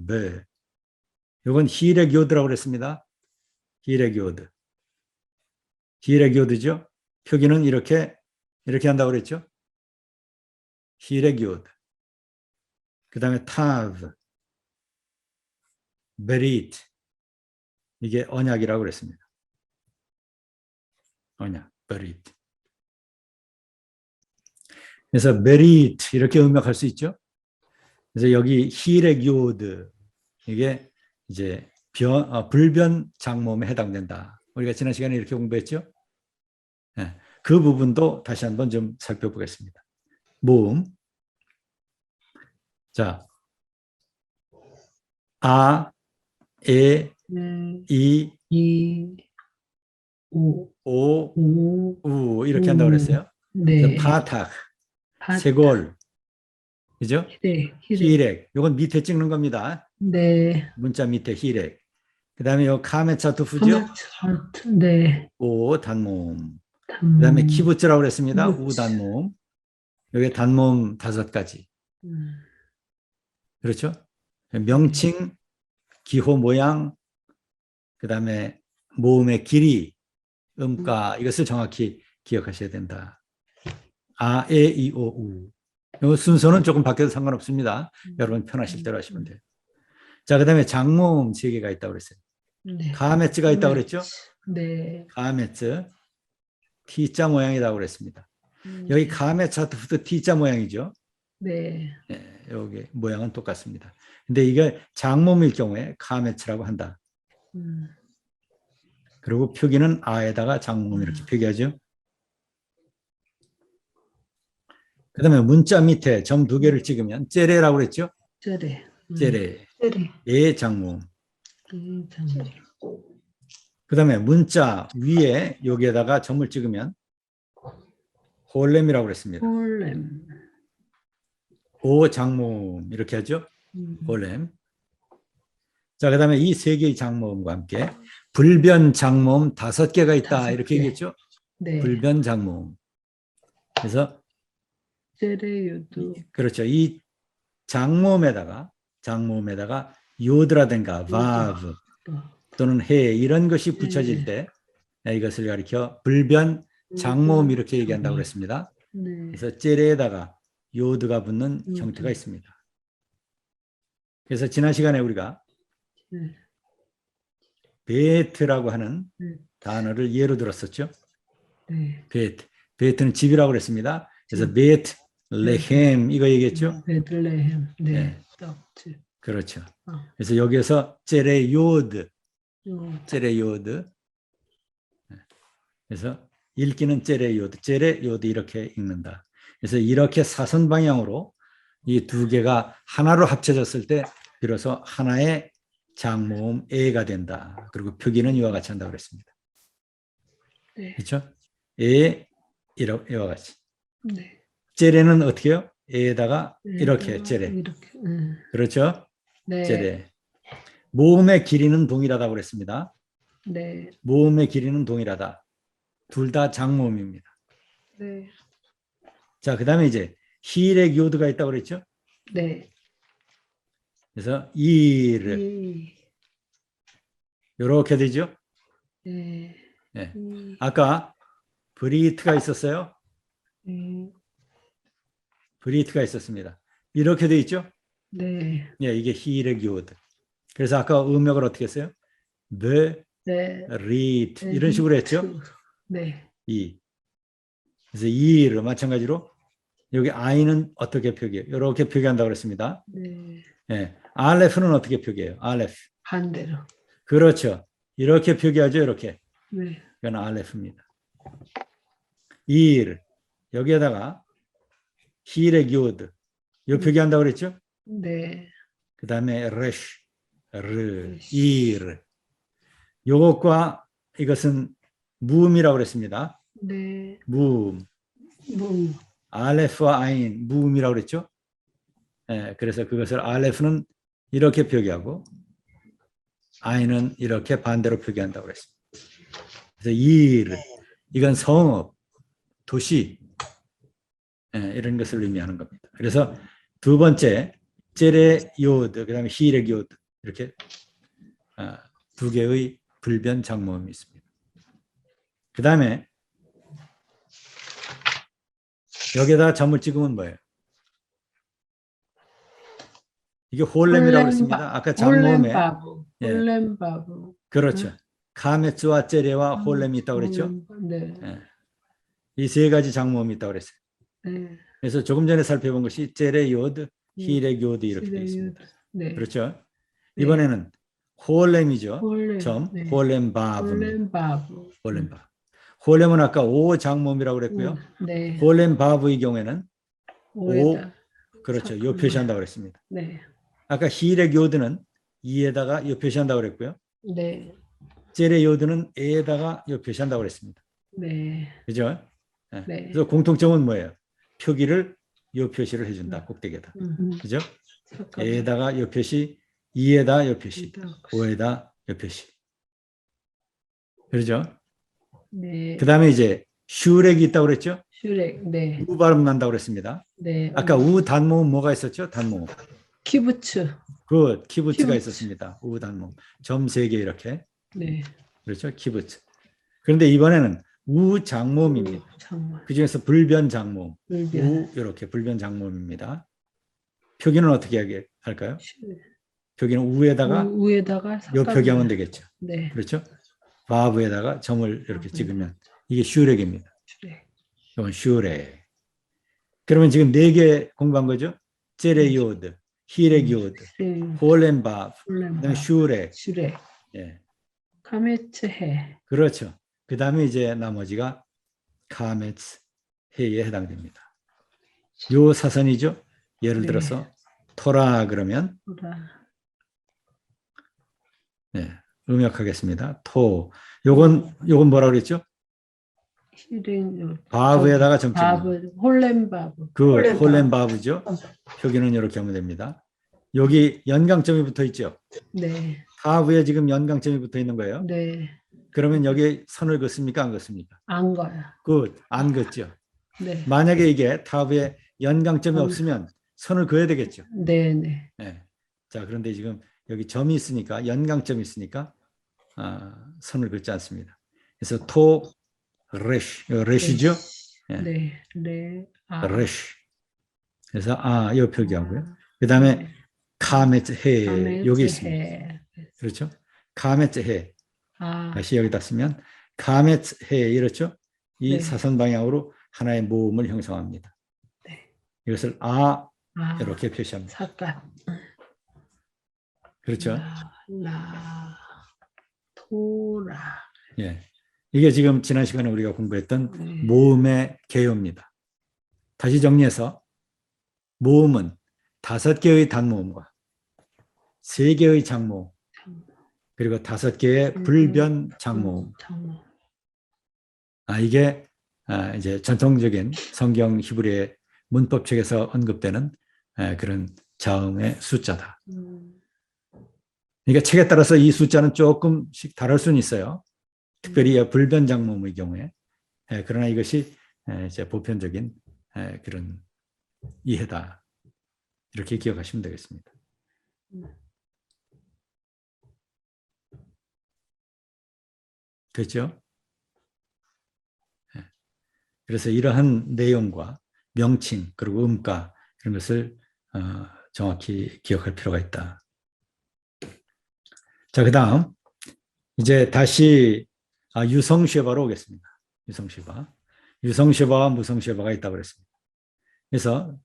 이건 히렉 요드라고 그랬습니다. 히렉 요드. 히렉 요드죠. 표기는 이렇게 한다고 그랬죠. 히렉 요드. 그 다음에 타브, 베리트. 이게 언약이라고 그랬습니다. 언약, 베리트. 그래서 베리트 이렇게 음역할 수 있죠. 그래서 여기 히렉 요드 이게 이제 불변 장모음에 해당된다. 우리가 지난 시간에 이렇게 공부했죠. 네, 그 부분도 다시 한번 좀 살펴보겠습니다. 모음. 자, 아, 에, 네. 이, 이, 오, 오, 오, 우 이렇게 한다고 그랬어요. 네. 파탁, 파타. 세골, 그죠? 히렉. 히렉. 이건 밑에 찍는 겁니다. 네. 문자 밑에 히렉. 그다음에 요 카메차투프죠. 카메차트. 네. 오 단모음. 담. 그다음에 키부츠라고 그랬습니다. 우 키부츠. 단모음. 여기 단모음 5가지. 그렇죠? 명칭, 기호 모양, 그다음에 모음의 길이, 음가 이것을 정확히 기억하셔야 된다. 아, 에, 이, 오, 우. 이 순서는 조금 바뀌어도 상관없습니다. 여러분 편하실 대로 하시면 돼요. 자, 그다음에 장모음 3개가 있다고 그랬어요. 네. 가메츠가 있다고 그랬죠? 네. 가메츠. T자 모양이라고 그랬습니다. 여기 가메차트부터 T자 모양이죠. 네. 네, 여기 모양은 똑같습니다. 근데 이게 장모음일 경우에 가메츠라고 한다. 그리고 표기는 아에다가 장모음 이렇게 표기하죠. 그 다음에 문자 밑에 점 2개를 찍으면 째레라고 그랬죠. 쩌레. 째레. 쩌레. 예 장모음. 쩌레. 그 다음에 문자 위에 여기에다가 점을 찍으면 홀렘이라고 그랬습니다. 홀렘. 오 장모음 이렇게 하죠. 홀렘. 자, 그 다음에 이 3개의 장모음과 함께 불변 장모음 5개가 있다. 5개. 이렇게 얘기했죠. 네. 불변 장모음. 그래서 쩌레요도. 그렇죠. 이 장모음에다가 요드라든가 바브 또는 해 이런 것이 붙여질 때 이것을 가리켜 불변 장모음 이렇게 얘기한다고 그랬습니다. 네. 그래서 젤에다가 요드가 붙는 형태가 있습니다. 그래서 지난 시간에 우리가 네. 베트라고 하는 네. 단어를 예로 들었었죠. 네. 베트는 집이라고 그랬습니다. 그래서 베트 레헴 이거 얘기했죠. 베들레헴. 네. 네. 떡집. 그렇죠. 그래서 여기에서 젤레요드 그래서 읽기는 젤레요드 이렇게 읽는다. 그래서 이렇게 사선 방향으로 이 2개가 하나로 합쳐졌을 때 비로소 하나의 장모음 에가 된다. 그리고 표기는 이와 같이 한다고 그랬습니다. 네. 그렇죠? 이와 같이. 네. 젤레는 어떻게 해요? 에에다가 이렇게 젤레. 이렇게. 그렇죠? 네. 젤레. 모음의 길이는 동일하다고 그랬습니다. 네. 모음의 길이는 동일하다. 둘 다 장모음입니다. 네. 자, 그 다음에 이제 히렉 요드가 있다고 그랬죠? 네. 그래서 이르 이렇게 되죠? 네. 네. 아까 브리트가 있었어요. 브리트가 있었습니다. 이렇게 돼 있죠? 네. 네, 이게 히렉 요드. 그래서 아까 음역을 어떻게 했어요? 네. 리트 이런 식으로 했죠? 네. 이. 그래서 이를 마찬가지로 여기 아이는 어떻게 표기해요? 이렇게 표기한다고 그랬습니다. 네. 네. 알레프는 어떻게 표기해요? 알레프. 반대로. 그렇죠. 이렇게 표기하죠. 이렇게. 네. 이건 알레프입니다. 일 여기에다가 히렉 요드 이 표기한다고 그랬죠? 네. 그 다음에 레쉬 일 요것과 이것은 무음이라고 그랬습니다. 네. 무음. 알레프와 아인 무음이라고 그랬죠? 네, 그래서 그것을 알레프는 이렇게 표기하고 아인은 이렇게 반대로 표기한다고 그랬습니다. 그래서 이건 성읍, 도시 이런 것을 의미하는 겁니다. 그래서 두 번째 젤레 요드, 그다음에 히렉 요드 이렇게 두 개의 불변 장모음이 있습니다. 그 다음에 여기에다 점을 찍으면 뭐예요? 이게 홀렘이라고 했습니다. 아까 장모음에 홀렘바브. 예. 홀렘바브. 그렇죠. 카메츠와 째레와 홀렘이 있다고 그랬죠. 네. 예. 이 세 가지 장모음이 있다고 그랬어요. 네. 그래서 조금 전에 살펴본 것이 째레 요드, 히레 요드 이렇게 되어 있습니다. 네. 그렇죠. 네. 이번에는 홀렘이죠. 홀렘. 점 네. 홀렘바브입니다. 홀렘바브. 홀렘바브. 홀렘은 아까 오 장모음이라고 그랬고요. 네. 홀렘바브의 경우에는 오에다. 그렇죠. 요 표시한다고 그랬습니다. 네. 아까 히레 요드는 이에다가 요 표시한다고 그랬고요. 네. 째레 요드는 에에다가 요 표시한다고 그랬습니다. 네. 그죠? 예. 네. 그래서 공통점은 뭐예요? 표기를 요 표시를 해준다. 꼭대기에다. 그죠? 잠깐만. 에에다가 요 표시, 이에다 요 표시, 이다. 오에다 요 표시. 그렇죠? 네. 그 다음에 이제 슈렉이 있다고 그랬죠? 슈렉. 네. 우 발음 난다고 그랬습니다. 네. 아까 우 단모음 뭐가 있었죠? 단모음. 키부츠. 그 키부츠가 키부츠. 있었습니다. 우 단모음. 점 3개 이렇게. 네. 그렇죠? 키부츠. 그런데 이번에는 우 장모음입니다. 정말. 그 중에서 불변 장모음. 불변. 우 이렇게 불변 장모음입니다. 표기는 어떻게 하게 할까요? 표기는 우에다가 우에다가 요 표기하면 되겠죠. 네. 그렇죠? 바브에다가 점을 이렇게 찍으면 이게 슈렉입니다. 슈렉. 이건 슈렉. 그러면 지금 4개 공부한 거죠? 제레요드, 히레기오드, 홀렘바브, 그다음에 슈렉. 슈렉. 예, 카메츠해. 그렇죠. 그 다음에 이제 나머지가 카메츠 해에 해당됩니다. 요 사선이죠. 예를 네. 들어서 토라 그러면 보라. 네, 음역하겠습니다. 토. 요건 뭐라 그랬죠? 히렌. 바브에다가 점 찍는. 바브. 홀렘바브. 그 홀렘바브죠. 표기는 이렇게 하면 됩니다. 여기 연강점이 붙어 있죠. 네. 바브에 지금 연강점이 붙어 있는 거예요. 네. 그러면 여기 선을 긋습니까? 안 긋습니까? 안 거야. 안 긋죠. 네. 만약에 이게 타브에 연강점이 없으면 선을 그어야 되겠죠. 네, 네. 네. 자, 그런데 지금 여기 점이 있으니까 연강점이 있으니까 선을 긋지 않습니다. 그래서 토 레시죠. 예. 네. 네. 아. 레시. 그래서 이 표기하고요. 그다음에 네. 카메츠 해 여기 있습니다. 해. 그렇죠? 카메츠 해. 아. 다시 여기다 쓰면 카메츠 해 이렇죠? 이 네. 사선 방향으로 하나의 모음을 형성합니다. 네. 이것을 아. 이렇게 표시합니다. 잠깐. 그렇죠? 라 토라. 예. 이게 지금 지난 시간에 우리가 공부했던 네. 모음의 개요입니다. 다시 정리해서 모음은 5개의 단모음과 3개의 장모음 그리고 5개의 불변 장모음. 이게 이제 전통적인 성경 히브리의 문법책에서 언급되는 그런 자음의 숫자다. 그러니까 책에 따라서 이 숫자는 조금씩 다를 수는 있어요. 특별히 불변 장모음의 경우에. 그러나 이것이 이제 보편적인 그런 이해다. 이렇게 기억하시면 되겠습니다. 됐죠? 그래서 이러한 내용과 명칭 그리고 음가 그런 것을 정확히 기억할 필요가 있다. 자, 그 다음 이제 다시 유성쉐바로 오겠습니다. 유성쉐바. 유성쉐바와 무성쉐바가 있다고 그랬습니다. 그래서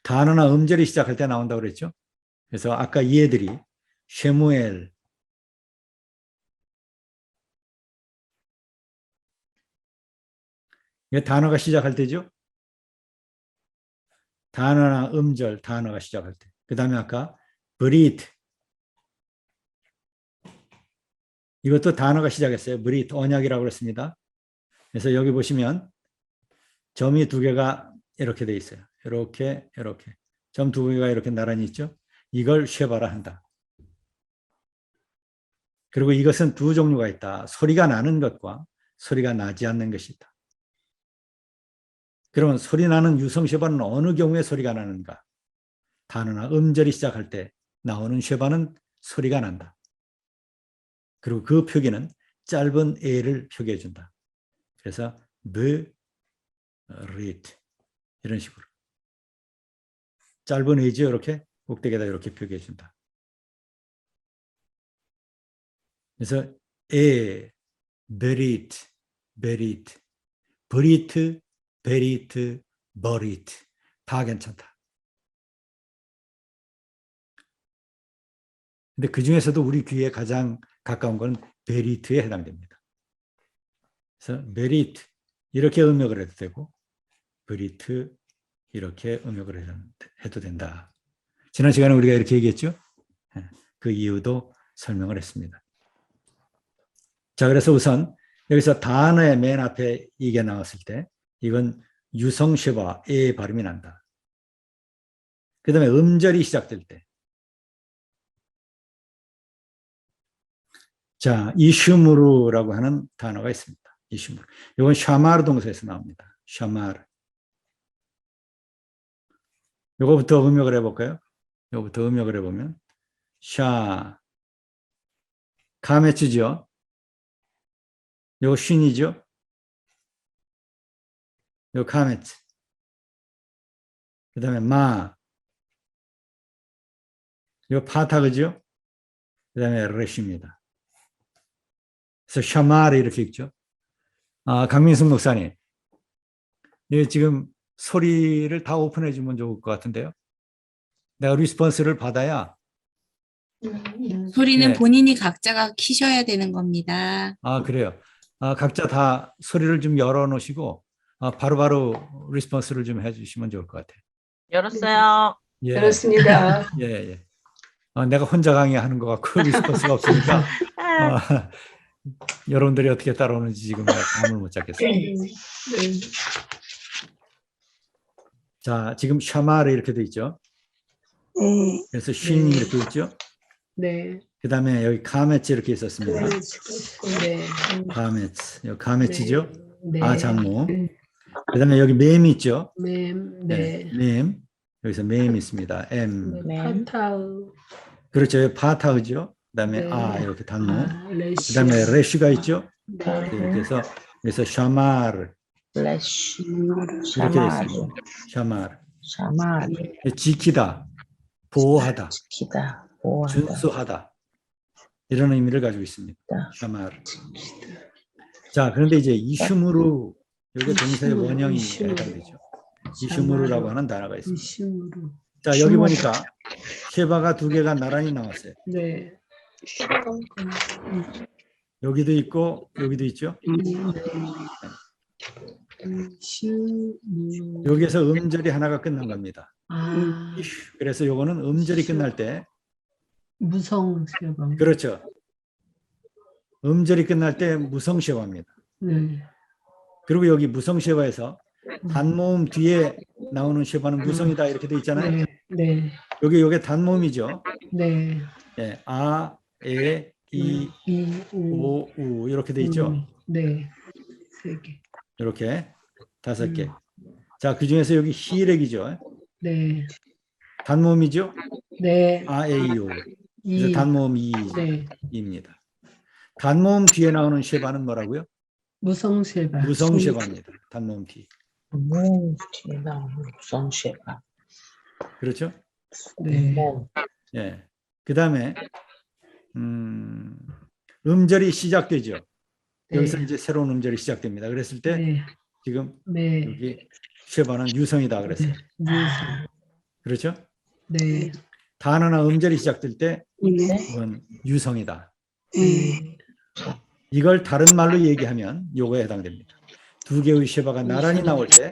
단어나 음절이 시작할 때 나온다고 그랬죠. 그래서 아까 이 애들이 쉐무엘, 이게 단어가 시작할 때죠. 단어나 음절, 단어가 시작할 때. 그 다음에 아까 브리트. 이것도 단어가 시작했어요. 브리트, 언약이라고 그랬습니다. 그래서 여기 보시면 점이 2개가 이렇게 돼 있어요. 이렇게. 점 2개가 이렇게 나란히 있죠. 이걸 쉐바라 한다. 그리고 이것은 2 종류가 있다. 소리가 나는 것과 소리가 나지 않는 것이 있다. 그러면 소리 나는 유성 쉐바는 어느 경우에 소리가 나는가? 단어나 음절이 시작할 때 나오는 쉐바는 소리가 난다. 그리고 그 표기는 짧은 에를 표기해 준다. 그래서 berit 이런 식으로 짧은 에죠. 이렇게 꼭대기에다 이렇게 표기해 준다. 그래서 berit, berit, berit, berit, berit 다 괜찮다. 근데 그 중에서도 우리 귀에 가장 가까운 건 베리트에 해당됩니다. 그래서 베리트 이렇게 음역을 해도 되고 베리트 이렇게 음역을 해도 된다. 지난 시간에 우리가 이렇게 얘기했죠. 그 이유도 설명을 했습니다. 자, 그래서 우선 여기서 단어의 맨 앞에 이게 나왔을 때 이건 유성쉐바의 발음이 난다. 그 다음에 음절이 시작될 때 자, 이슈무르라고 하는 단어가 있습니다. 이슈무르. 이건 샤마르 동사에서 나옵니다. 샤마르. 요거부터 음역을 해볼까요? 요거부터 음역을 해보면 샤 카메츠죠. 요거 쉰이죠. 요 카메츠. 그 다음에 마. 요 파타그죠. 그 다음에 레시입니다. 그래서 샤마르 이렇게 읽죠. 강민승 목사님. 예, 지금 소리를 다 오픈해 주면 좋을 것 같은데요. 내가 리스폰스를 받아야. 소리는 네. 본인이 각자가 키셔야 되는 겁니다. 그래요. 각자 다 소리를 좀 열어 놓으시고 바로바로 리스폰스를 좀 해 주시면 좋을 것 같아요. 열었어요. 예. 그렇습니다. 예, 예. 내가 혼자 강의하는 것 같고 리스폰스가 없으니까 여러분들이 어떻게 따라오는지 지금 내가 감을 못 잡겠어요. 네. 자, 지금 샤마르 이렇게 돼 있죠. 그래서 쉰이 이렇게 있죠. 네. 그 다음에 여기 카메츠 이렇게 있었습니다. 네. 카메츠, 여기 카메츠죠. 네. 장모. 그 다음에 여기 맴이 있죠. 맴. 네. 맴. 여기서 맴이 있습니다. M. 파타우. 그렇죠. 여기 파타우죠. 그 다음에 네. 이렇게 단모. 레시. 그 다음에 레쉬가 있죠. 네. 이렇게 해서 그래서 샤마르 레시, 이렇게 되어 있습니다. 샤마르. 샤마르, 지키다, 보호하다, 지키다, 보호하다, 준수하다 이런 의미를 가지고 있습니다. 샤마르. 자, 그런데 이제 이슈무르 이게 동사의 원형이 해당되죠. 이슈무르라고 하는 단어가 있습니다. 이슈무르. 자, 여기 보니까 쉐바가 두 개가 나란히 나왔어요. 네. 여기도 있고 여기도 있죠. 여기에서 음절이 하나가 끝난 겁니다. 그래서 요거는 음절이 끝날 때 무성 쉐바. 그렇죠. 음절이 끝날 때 무성 쉐바입니다. 네. 그리고 여기 무성 쉐바에서 단모음 뒤에 나오는 쉐바는 무성이다 이렇게 돼 있잖아요. 네. 네. 요게 단모음이죠. 네. 예, 아, 에, 이, 오, 우 이렇게 돼 있죠. 네. 세 개. 이렇게 5개. 자, 그 중에서 여기 히렉이죠. 네. 단모음이죠. 네. 아, 에, 이, 오. 그래서 이. 단모음 네. 2입니다. 단모음 뒤에 나오는 쉐바는 뭐라고요? 무성 쉐바. 무성 쉐바입니다. 단모음 뒤. 무티나 무성쉐바, 그렇죠? 네. 예. 그 다음에 음절이 시작되죠. 여기서 네. 이제 새로운 음절이 시작됩니다. 그랬을 때 네. 지금 네. 여기 쉐바는 유성이다 그랬어요. 무성. 그렇죠? 네. 단어나 음절이 시작될 때 이건 유성이다. 네. 이걸 다른 말로 얘기하면 요거에 해당됩니다. 두 개의 쉐바가 나란히 나올 때,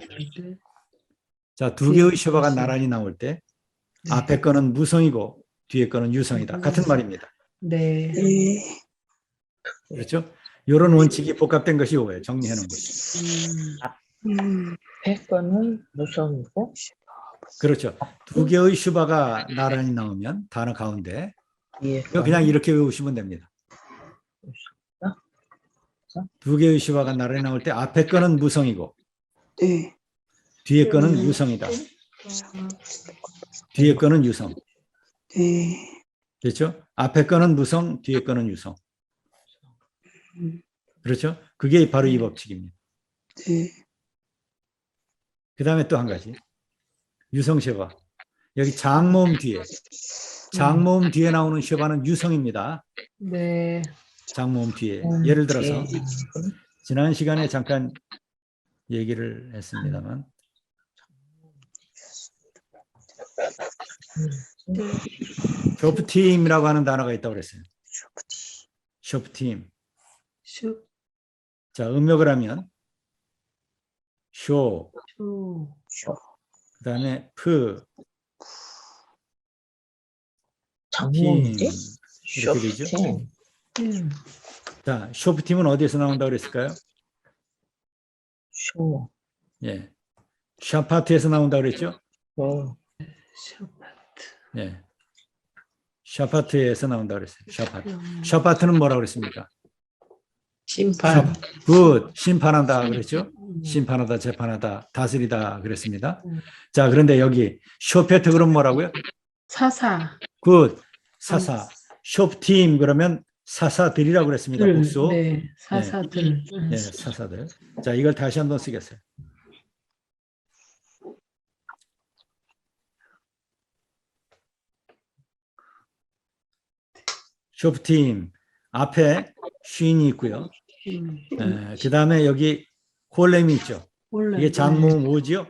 자, 두 개의 쉐바가 나란히 나올 때 앞에 거는 무성이고 뒤에 거는 유성이다. 같은 말입니다. 네. 그렇죠? 이런 원칙이 복합된 것이 요거예요. 정리해 놓은 것이. 백건은 무성이고, 그렇죠. 두 개의 슈바가 나란히 나오면 단어 가운데 뒤에 이거 그냥 이렇게 외우시면 됩니다. 두 개의 슈바가 나란히 나올 때 앞에 거는 무성이고 뒤에 거는 유성이다. 뒤에 거는 유성. 그렇죠? 앞에 거는 무성, 뒤에 거는 유성. 그렇죠? 그게 바로 이 법칙입니다. 네. 그 다음에 또 한 가지. 유성쉐바. 여기 장모음 뒤에 나오는 쉐바는 유성입니다. 네. 장모음 뒤에. 예를 들어서 지난 시간에 잠깐 얘기를 했습니다만 쇼프팀이라고 하는 단어가 있다고 그랬어요. 쇼프팀. 슈. 자, 음력을 하면 쇼, 슈. 그 다음에 프, 장모인데? 이렇게 되죠. 쇼프팅. 자, 쇼프팀은 어디에서 나온다고 그랬을까요? 쇼. 예. 샤파트에서 나온다고 그랬죠? 슈파트. 예. 샤파트에서 나온다고 그랬어요. 샤파트. 샤파트는 뭐라고 그랬습니까? 심판. 굿. 심판한다 그랬죠? 심판하다, 재판하다, 다스리다 그랬습니다. 자, 그런데 여기 쇼페트 그럼 뭐라고요? 사사. 굿. 사사. 쇼프팀 그러면 사사들이라고 그랬습니다. 복수. 네. 사사들. 예, 사사들. 자, 이걸 다시 한번 쓰겠어요. 쇼프팀 앞에 쉰이 있고요. 그 다음에 여기 홀렘이 있죠. 이게 장모음 5지요?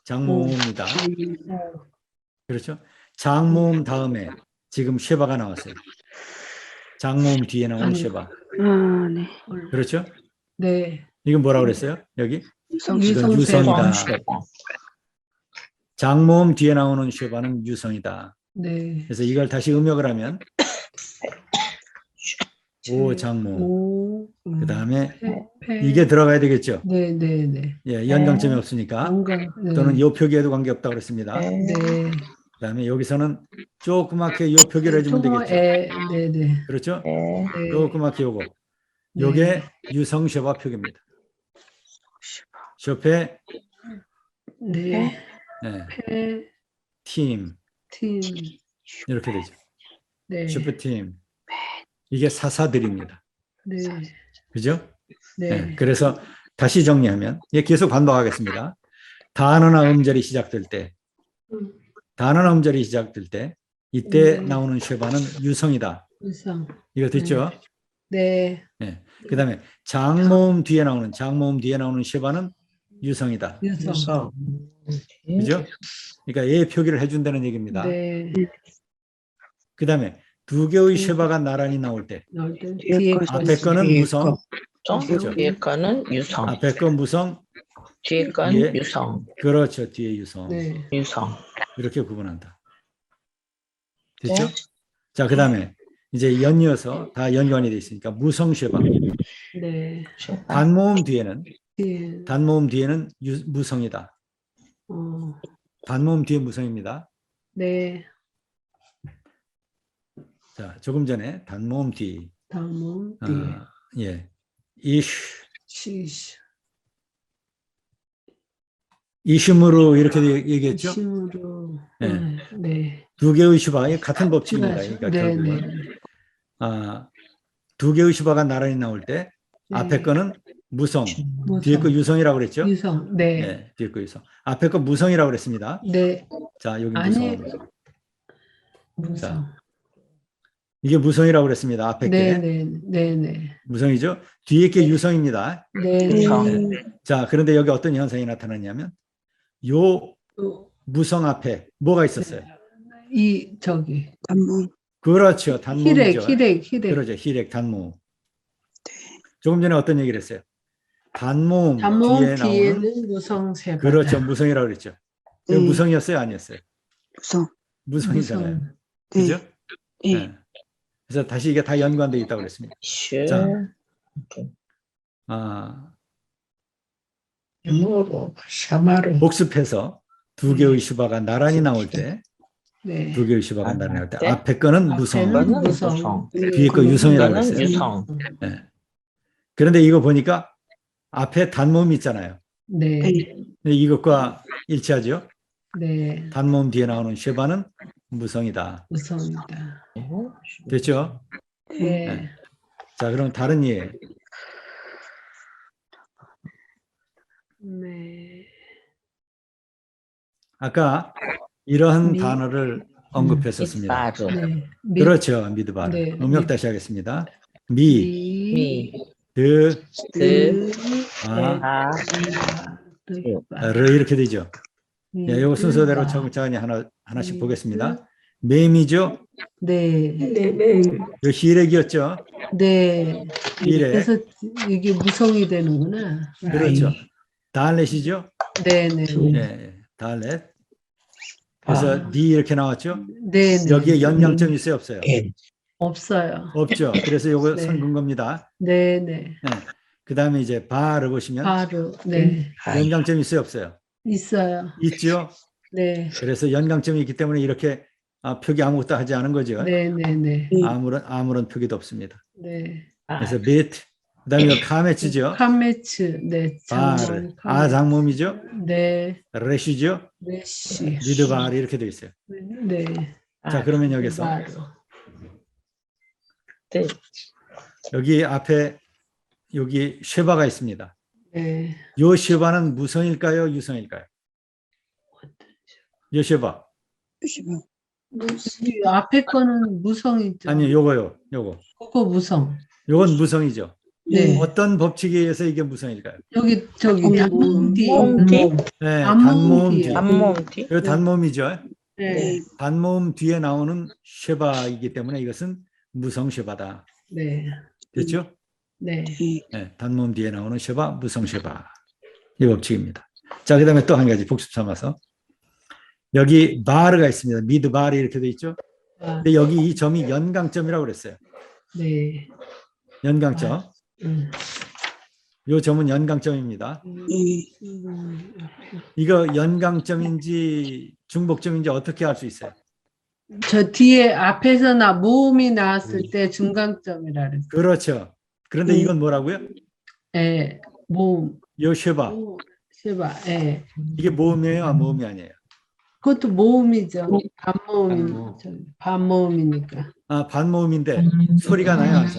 장모음입니다. 그렇죠? 장모음 다음에 지금 쉐바가 나왔어요. 장모음 뒤에 나오는 쉐바. 아, 네. 그렇죠? 네. 이건 뭐라고 그랬어요? 여기? 유성 이건 유성이다. 유성쉐바. 장모음 뒤에 나오는 쉐바는 유성이다. 네. 그래서 이걸 다시 음역을 하면 오 장모음. 오. 그 다음에 패. 이게 들어가야 되겠죠? 네, 네, 네. 예, 연강점이 없으니까. 뭔가. 네. 또는 요 표기에도 관계없다고 그랬습니다. 네. 그다음에 여기서는 조그맣게 요 표기를 해주면 되겠죠. 네, 네. 그렇죠? 네. 네. 조그맣게 요거. 요게 유성 쉐바 표기입니다. 쇼페 네. 네, 패. 팀 팀. 이렇게 되죠. 네. 쇼페 팀. 이게 사사들입니다. 네. 그죠? 네. 네, 그래서 다시 정리하면 예, 계속 반복하겠습니다. 단어나 음절이 시작될 때 단어나 음절이 시작될 때 이때 나오는 쉐바는 유성이다. 유성. 이거 됐죠? 네. 네. 그다음에 장모음 뒤에 나오는 쉐바는 유성이다. 유성. 그죠? 그러니까 예 표기를 해준다는 얘기입니다. 네. 그다음에 두 개의 쉐바가 나란히 나올 때 나올 때 뒤에 뒤에 거 앞에 거는 무성, 좀 뒤에 거는 유성. 앞에 거 무성, 뒤에 건 예. 유성. 그렇죠. 뒤에 유성. 네. 유성. 이렇게 구분한다. 됐죠? 자, 그다음에 이제 연이어서 다 연관이 돼 있으니까 무성 쉐바. 네. 단모음 뒤에는 뒤에. 무성이다. 어. 단모음 뒤에 무성입니다. 네. 자, 조금 전에 단모음 뒤, 다음은 뒤에. 예, 이슈, 시시. 이슈므로 이렇게 얘기했죠. 심으로. 네. 네. 두 개의 슈바 같은 법칙입니다. 그러니까 네, 결국은 네. 두 개의 슈바가 나란히 나올 때 네. 앞에 거는 무성, 무성. 뒤에 거 유성이라고 그랬죠. 유성. 네. 네, 뒤에 거 유성. 앞에 거 무성이라고 그랬습니다. 네. 자, 여기 아니. 무성. 무성. 이게 무성이라고 그랬습니다. 앞에 네, 게 네, 네, 네. 무성이죠. 뒤에 게 유성입니다. 네, 유성. 네. 자, 그런데 여기 어떤 현상이 나타나냐면 요 또 무성 앞에 뭐가 있었어요? 이 저기 단문. 그렇죠. 단모음이죠. 희렉. 그렇죠. 희렉 단모음. 조금 전에 어떤 얘기를 했어요? 단모음 단모음 뒤에 나오는 뒤에는 무성 세 번. 그렇죠. 무성이라고 그랬죠. 네. 무성이었어요? 아니었어요? 유성. 무성이잖아요. 네. 그죠? 네. 네. 그래서 다시 이게 다 연관되어 있다고 그랬습니다. 슈. 자. 무로 샤마로. 복습해서 두 개의 슈바가 나란히 나올 때 네. 두 개의 슈바가 나란히 나올 때 네. 앞에 거는 무성, 앞에는 무성. 무성. 뒤에 거 유성이라고 이거는 그랬어요. 유성. 네. 그런데 이거 보니까 앞에 단모음 있잖아요. 네. 근데 이것과 일치하죠. 네. 단모음 뒤에 나오는 쉐바는 무성이다. 무성입니다. 됐죠? 네. 네. 자, 그럼 다른 예. 네. 아까 이러한 미- 단어를 언급했었습니다. 밑바르. 네. 그렇죠. 미드바르. 네, 음역 미- 다시 하겠습니다. 미, 미, 드, 드, 아, 아, 르 이렇게 되죠. 예, 요 순서대로 차근차근히 하나씩 보겠습니다. 맴이죠. 네. 요 히렉이었죠. 네. 히렉. 그래서 이게 무성이 되는구나. 그렇죠. 달렛이죠. 네, 네. 예, 달렛. 그래서 니 이렇게 나왔죠. 네, 네. 여기에 연강점이 있어요, 없어요? 없어요. 없죠. 그래서 요거 네. 선근 겁니다. 네, 네. 그 다음에 이제 바를 보시면 바로 네. 연강점이 있어요, 없어요? 있어요. 있죠. 네. 그래서 연강점이 있기 때문에 이렇게 표기 아무것도 하지 않은 거죠. 네, 네, 네. 아무런 표기도 없습니다. 네. 그래서 비트, 그다음에 카메츠죠. 칸매츠. 네. 바르, 장모음이죠. 네. 레시죠. 레시. 미드바르 이렇게 되어 있어요. 네. 자, 그러면 여기서 바로. 드, 여기 앞에 여기 쉐바가 있습니다. 네. 요 쉐바는 무성일까요, 유성일까요? 요 쉐바. 이 앞에 거는 무성이죠. 아니요, 요거요. 그거 무성. 요건 무성이죠. 네. 어떤 법칙에 의해서 이게 무성일까요? 여기 저기 단모음 뒤. 모음 뒤? 네, 단모음 단모음 뒤에. 뒤. 단모음 뒤? 이거 단모음이죠. 네. 단모음 뒤에 나오는 쉐바이기 때문에 이것은 무성 쉐바다. 네. 됐죠? 네. 네, 단모음 뒤에 나오는 쉐바, 무성 쉐바. 이 법칙입니다. 자, 그 다음에 또 한 가지 복습 삼아서. 여기 바르가 있습니다. 미드 바르 이렇게 돼 있죠? 근데 여기 이 점이 연강점이라고 그랬어요. 네. 연강점. 이 점은 연강점입니다. 이거 연강점인지 중복점인지 어떻게 알 수 있어요? 저 뒤에 앞에서 모음이 나왔을 때 중간점이라 그랬어요. 그렇죠. 그런데 이건 뭐라고요? 예. 모음. 요 쉐바. 쉐바. 예. 이게 모음이에요? 모음이 아니에요? 그것도 모음이죠. 반모음이니까. 아, 반모음인데 소리가 나요? 안 나?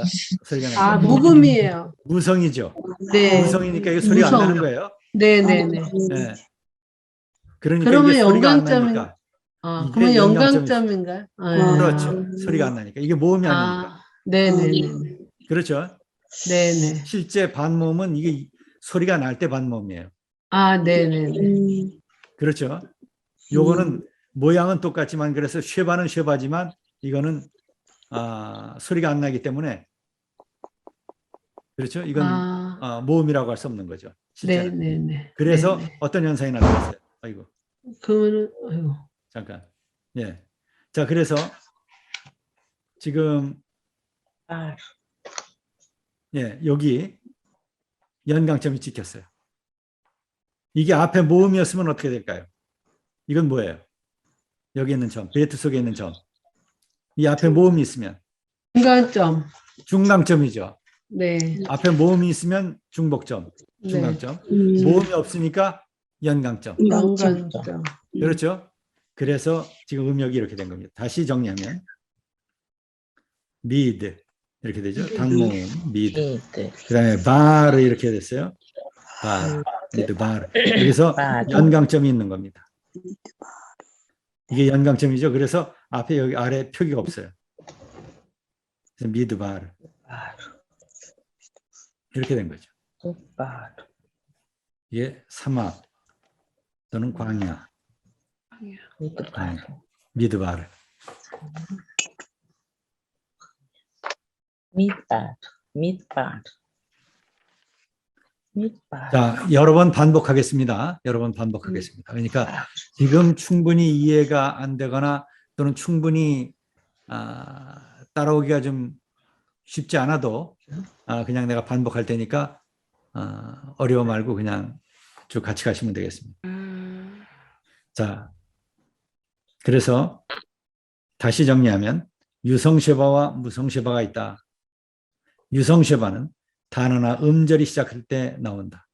소리가 나요? 아, 묵음이에요. 무성이죠. 네. 무성이니까 이거 소리가 안 무성. 나는 거예요. 네네네. 네. 그러니까 그러면 이게 소리가 안 연강점은- 나니까. 아, 이게 그러면 연강점이 연강점인가요? 그렇죠. 소리가 안 나니까. 이게 모음이 아니니까. 네네네. 그렇죠. 네네. 실제 반모음은 이게 소리가 날 때 반모음이에요. 아, 네네네. 그렇죠. 요거는 모양은 똑같지만 그래서 쉐바는 쉐바지만 이거는 소리가 안 나기 때문에 그렇죠. 이건 모음이라고 할 수 없는 거죠. 실제는. 네네네. 그래서 네네. 어떤 현상이 나타났어요. 아이고. 그러면은, 아이고. 잠깐. 예. 자, 그래서 지금 바르. 예, 여기 연강점이 찍혔어요. 이게 앞에 모음이었으면 어떻게 될까요? 이건 뭐예요? 여기 있는 점, 베이트 속에 있는 점. 이 앞에 모음이 있으면 중간점. 중강점이죠. 네. 앞에 모음이 있으면 중복점, 중강점. 모음이 없으니까 연강점. 연간점. 그렇죠? 그래서 지금 음역이 이렇게 된 겁니다. 다시 정리하면 미드 이렇게 되죠. 단모음 미드. 미드. 그다음에 바르 이렇게 됐어요. 바르, 미드 바르. 여기서 바르. 연강점이 있는 겁니다. 이게 연강점이죠. 그래서 앞에 여기 아래 표기가 없어요. 그래서 미드 바르 바르. 이렇게 된 거죠. 바르. 이게 사막 또는 광야, 미드 바르. 미드 바르. 밑바르. 밑바르. 밑바르. 자, 여러 번 반복하겠습니다. 여러 번 반복하겠습니다. 그러니까 지금 충분히 이해가 안 되거나 또는 충분히 따라오기가 좀 쉽지 않아도 그냥 내가 반복할 테니까 어려워 말고 그냥 쭉 같이 가시면 되겠습니다. 자, 그래서 다시 정리하면 유성쉐바와 무성쉐바가 있다. 유성쉐바는 단어나 음절이 시작할 때 나온다.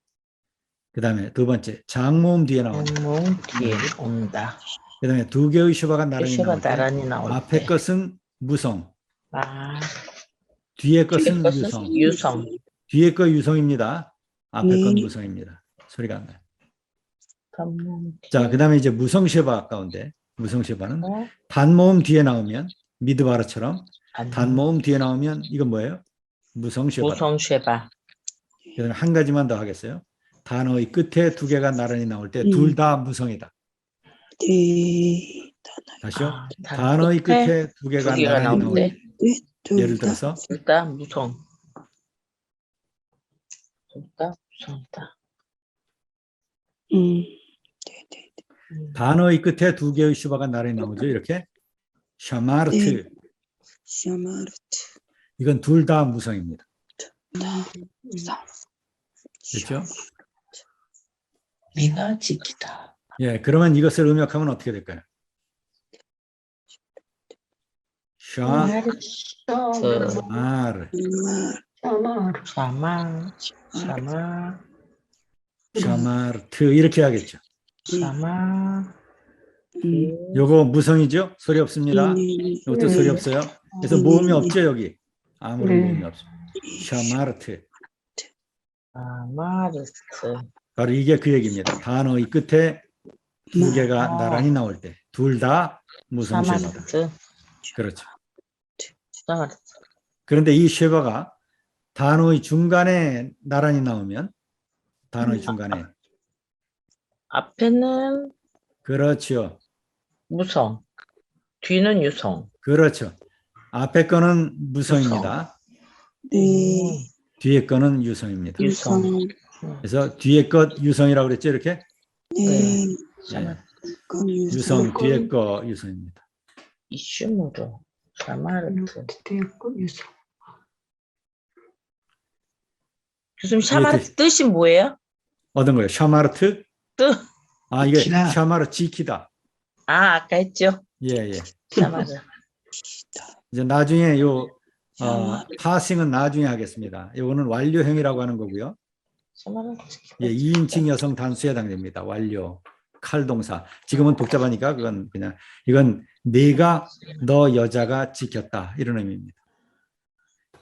그 다음에 두 번째, 장모음 뒤에 나온다. 모음 뒤에 온다. 그 다음에 두 개의 쉐바가 나란히 쉐바 나올 때 나란히 나올 앞에 때. 것은 무성, 바르. 뒤에 것은 것은 유성. 유성. 뒤에 거 유성입니다. 앞에 건 네. 무성입니다. 소리가 안 나요. 컴온. 자, 그다음에 이제 무성 쉐바 가운데 무성 쉐바는 어? 단모음 뒤에 나오면 미드바르처럼 안- 단모음 뒤에 나오면 이건 뭐예요? 무성 쉐바. 무성 쉐바. 그다음에 한 가지만 더 하겠어요. 단어의 끝에 두 개가 나란히 나올 때 둘 다 무성이다. 네. 다시요. 아, 단어의 끝에 두 개가 두 개가 나란히 나올 나올 때 때 둘 예를 다. 들어서 둘 다 무성. 둘 다 무성이다. 네. 단어의 끝에 두 개의 슈바가 나란히 나오죠. 이렇게 샤마르트. 네. 샤마르트. 이건 둘 다 무성입니다. 사. 그렇죠? 내가 지키다. 예, 그러면 이것을 음역하면 어떻게 될까요? 샤마르. 샤마. 샤마. 샤마르트 이렇게 하겠죠. 샤마. 요거 무성이죠? 소리 없습니다. 이것도 소리 없어요. 그래서 모음이 없죠, 여기. 아무런 모음이 없습니다. 샤마르트. 샤마르트. 바로 이게 그 얘기입니다. 단어의 끝에 두 개가 아. 나란히 나올 때 둘 다 무성 쉐바다. 샤마르트. 그렇죠. 샤마르트. 그런데 이 쉐바가 단어의 중간에 나란히 나오면 단어의 중간에 앞에는 그렇죠. 무성. 뒤는 유성. 그렇죠. 앞에 거는 무성입니다. 네. 뒤에 거는 유성입니다. 유성. 그래서 뒤에 것 유성이라고 그랬죠, 이렇게? 네. 샤마르트. 유성 뒤에 거 유성입니다. 이슈무르. 샤마르트. 교수님 샤마르트 뜻이 뭐예요? 어떤 거예요? 샤마르트? 뜻. 아, 이게 지키다. 샤마르 지키다. 아, 아까 했죠? 예, 예. 샤마르. 이제 나중에 파싱은 나중에 하겠습니다. 이거는 완료형이라고 하는 거고요. 샤마르트. 예, 2인칭 여성 단수에 해당됩니다. 완료. 칼동사. 지금은 복잡하니까 그건 그냥 이건 내가 너 여자가 지켰다 이런 의미입니다.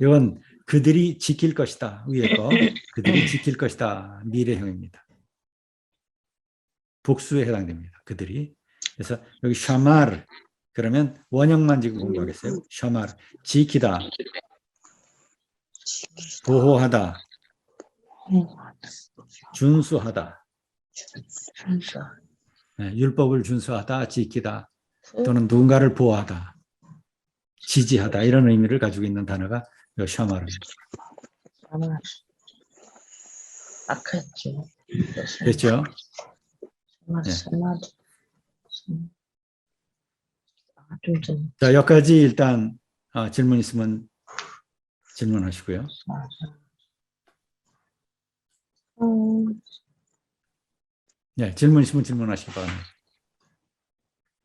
이건 그들이 지킬 것이다. 위에 거. 그들이 지킬 것이다. 미래형입니다. 복수에 해당됩니다. 그들이. 그래서 여기 샤마르 그러면 원형만 지금 공부하겠어요. 샤마르 지키다. 보호하다. 준수하다. 네, 율법을 준수하다, 지키다, 또는 누군가를 보호하다, 지지하다 이런 의미를 가지고 있는 단어가 샤마르입니다. 샤마르. 아까 했죠? 됐죠? 샤마르. 네. 샤마르. 아, 좀 전. 자, 여기까지 일단 질문 있으면 질문하시고요. 네, 질문 있으면 질문하시기 바랍니다.